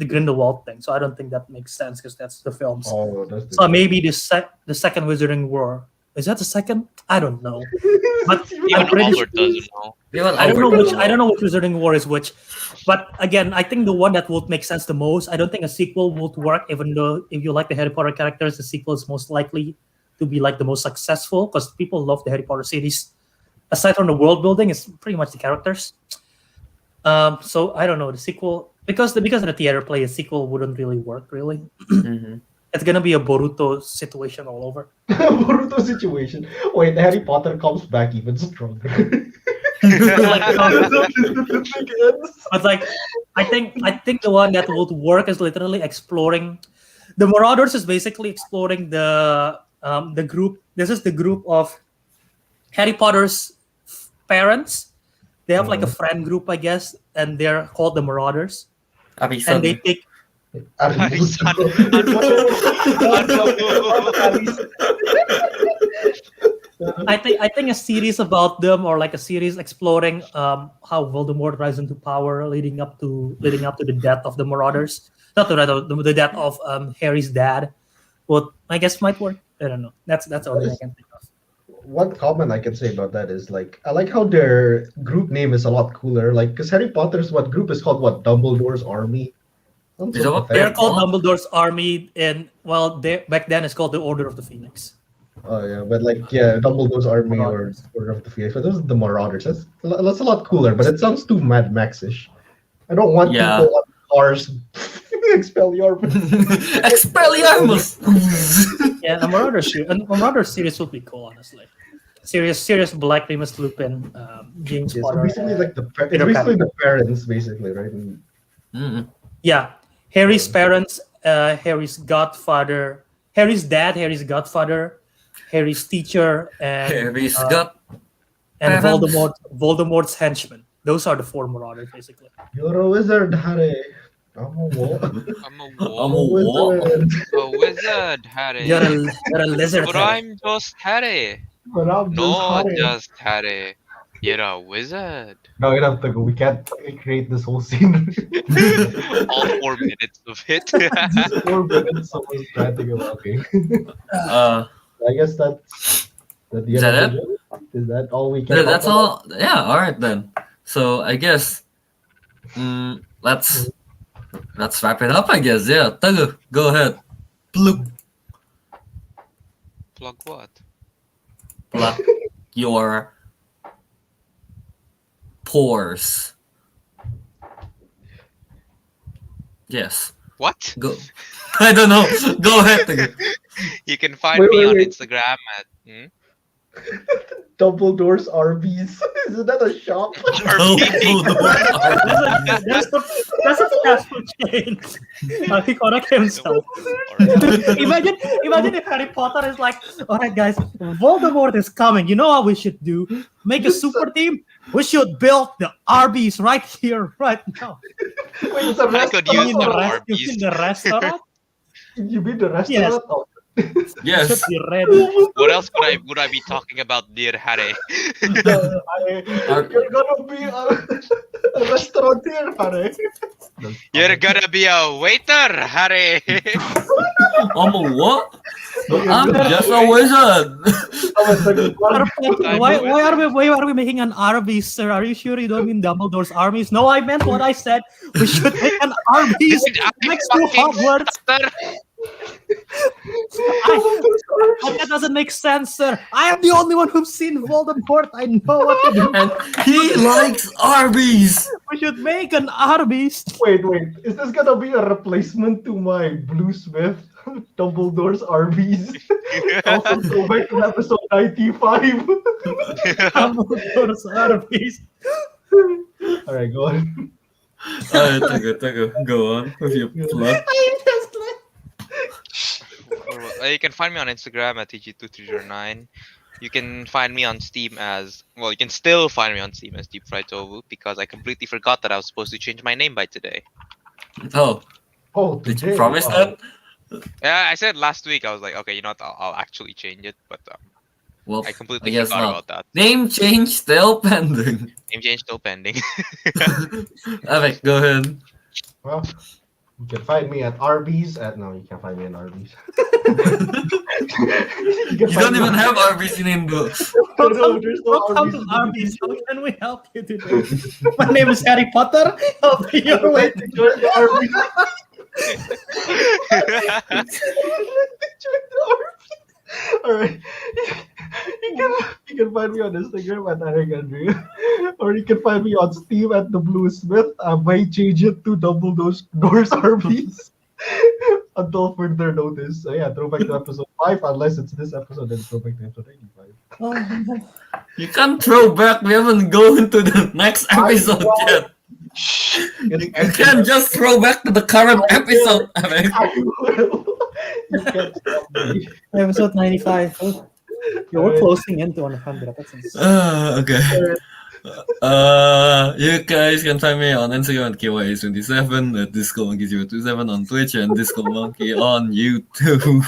Grindelwald thing. So I don't think that makes sense because that's the films. Oh, that's the So maybe the second Wizarding War. Is that the second? I don't know. But Even I'm pretty Albert doesn't know. I don't know which Wizarding War is which. But again, I think the one that would make sense the most. I don't think a sequel would work, even though if you like the Harry Potter characters, the sequel is most likely to be like the most successful because people love the Harry Potter series. Aside from the world building, it's pretty much the characters. So I don't know the sequel because of the theater play. A sequel wouldn't really work. Really, it's gonna be a Boruto situation all over. Boruto situation. Wait, Harry Potter comes back even stronger. But like, I think the one that would work is literally exploring. The Marauders is basically exploring the group. This is the group of Harry Potter's parents. They have like a friend group, I guess, and they're called the Marauders. And they take. Arisan. I think a series about them, or like a series exploring how Voldemort rise into power, leading up to the death of the Marauders. Not the death of Harry's dad. What I guess might work. I don't know. That's the only thing I can think of. One comment I can say about that is like I like how their group name is a lot cooler. Like because Harry Potter's group is called Dumbledore's Army. Sounds Is so that what They're pathetic. called Dumbledore's Army, and back then it's called the Order of the Phoenix. Oh yeah, but like Dumbledore's Army or Order of the Phoenix. But those are the Marauders. That's a lot cooler. But it sounds too Mad Max-ish. I don't want Yeah. people on cars Expelliarmus. Expelliarmus! Yeah, a Marauder series would be cool, honestly. Serious Black Remus Lupin, James Yeah, so Potter. basically like it's Peter basically Pan. the parents, basically, right? Yeah, Harry's parents, Harry's godfather, Harry's dad, Harry's godfather, Harry's teacher, and Harry's got and parents. Voldemort's henchman. Those are the four Marauders, basically. You're a wizard, Harry. I'm a what? I'm a I'm a wolf. wizard. A wizard, Harry. You're a lizard. But Harry. I'm just Harry. But I'm just Not Harry. just Harry. You're a wizard. No, you have to go. We can't create this whole scene. All 4 minutes of it. Just 4 minutes of us chatting about it. I guess that's the Is that end of the show. Is that all we can? Yeah, talk that's about? all. Yeah, all right then. So I guess let's wrap it up. I guess. Yeah, Teguh, go ahead. Plug Plug what? your pores. Yes. What? Go. I don't know. Go ahead, Teguh. You can find Wait, me wait, on wait. Instagram at Dumbledore's Arby's. Isn't that a shop? That's a fast food chain. He correct himself. Imagine if Harry Potter is like, all right, guys, Voldemort is coming. You know what we should do? Make a super team. We should build the Arby's right here, right now. Wait, it's a I could restaurant. use In the, the rest, Arby's. in the restaurant, You mean the restaurant? Yes. Oh. Yes. should be ready. What else would I be talking about, dear Harry? You're gonna be a restaurant here, Harry. You're gonna be a waiter, Harry. I'm a what? I'm just a wizard. Why are we making an Arby's, sir? Are you sure you don't mean Dumbledore's armies? No, I meant what I said. We should make an Arby's Dude, I next to fucking Hogwarts. sir. That doesn't make sense, sir. I am the only one who's seen Voldemort. I know what to do. And he likes Arby's. We should make an Arby's. Wait. Is this gonna be a replacement to my Bluesmith Dumbledore's Arby's. Also, go back to episode 95. Dumbledore's Arby's. Alright, go on. Alright, Teguh, go on with your plug. You can find me on Instagram at TG2309. You can find me on Steam as well. You can still find me on Steam as Deep Fried Tofu because I completely forgot that I was supposed to change my name by today. Oh, Oh, did you today, promise wow. that? Yeah, I said last week. I was like, okay, you know what? I'll actually change it, but Well, I completely guess forgot not. about that. Name change still pending. Name change still pending. Alright, go ahead. Well, you can find me at Arby's. No, you can't find me at Arby's. You don't even have Arby's in Indo. No, there's no Welcome to Arby's. How can we help you today? My name is Harry Potter. I'll be your way. Join the Arby's. Alright. You can find me on Instagram at Ariq Andria. Or you can find me on Steam at the Blue Smith. I might change it to Dumbledore's Arby's. Until further notice. So yeah, throw back to episode 5, unless it's this episode, then throw back to episode 85. You can't throw back. We haven't gone to the next episode yet. You can't just throw back to the current episode. Alright. I will. You can't stop me. Episode 95. Oh, yeah, we're closing into 100. That's insane. Okay. You guys can find me on Instagram at KYA27, at DiscoMonkey027 on Twitch, and DiscoMonkey on YouTube.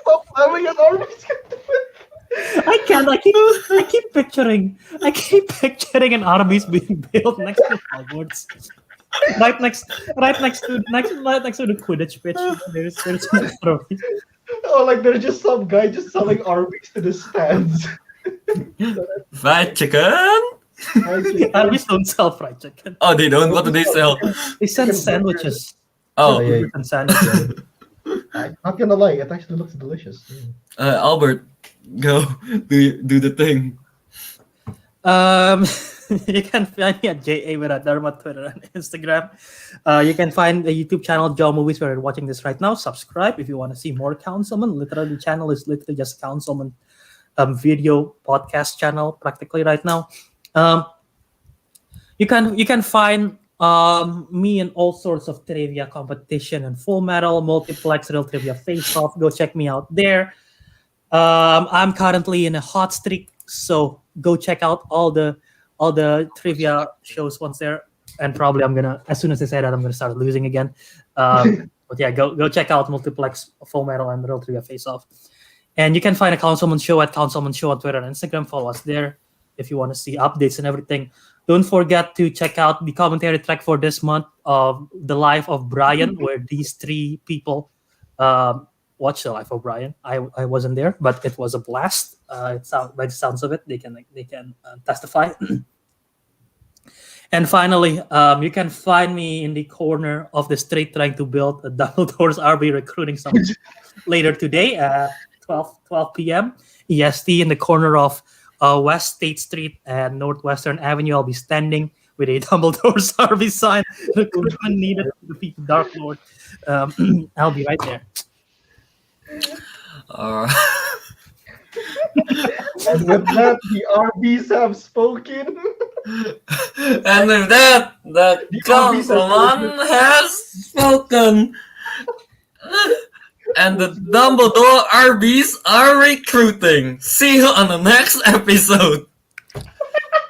Stop laughing at Arby's. I can't. I keep picturing an Arby's being built next to Hogwarts. Right next to the Quidditch pitch. There's Arby's. Oh, like there's just some guy just selling Arby's to the stands. Fried chicken? Arby's don't sell fried chicken. Oh, they don't? What do they sell? They sell sandwiches. Oh, yeah. And sandwiches. I'm not gonna lie, it actually looks delicious. Albert, go do the thing. You can find me at JA Wiradharma, Twitter and Instagram. You can find the YouTube channel Joe Movies where you're watching this right now. Subscribe if you want to see more Councilmen. Literally, the channel is literally just Councilmen video podcast channel practically right now. You can find me in all sorts of trivia competition and Full Metal, Multiplex, Real Trivia Face Off. Go check me out there. I'm currently in a hot streak, so go check out all the trivia shows once there. And probably as soon as I say that, I'm gonna start losing again. But yeah, go check out Multiplex, Full Metal, and Real Trivia Face Off. And you can find a Councilman Show at Councilman Show on Twitter and Instagram. Follow us there if you want to see updates and everything. Don't forget to check out the commentary track for this month of The Life of Brian, where these three people watched The Life of Brian. I wasn't there, but it was a blast. By the sounds of it, they can testify. And finally, you can find me in the corner of the street trying to build a Dumbledore's RB recruiting summit later today at 12 p.m. EST in the corner of West State Street and Northwestern Avenue. I'll be standing with a Dumbledore's RB sign. Recruitment needed to defeat the Dark Lord. I'll be right there. And with that, the RBs have spoken. And with that, the Councilman has spoken. And the Dumbledore RBs are recruiting. See you on the next episode.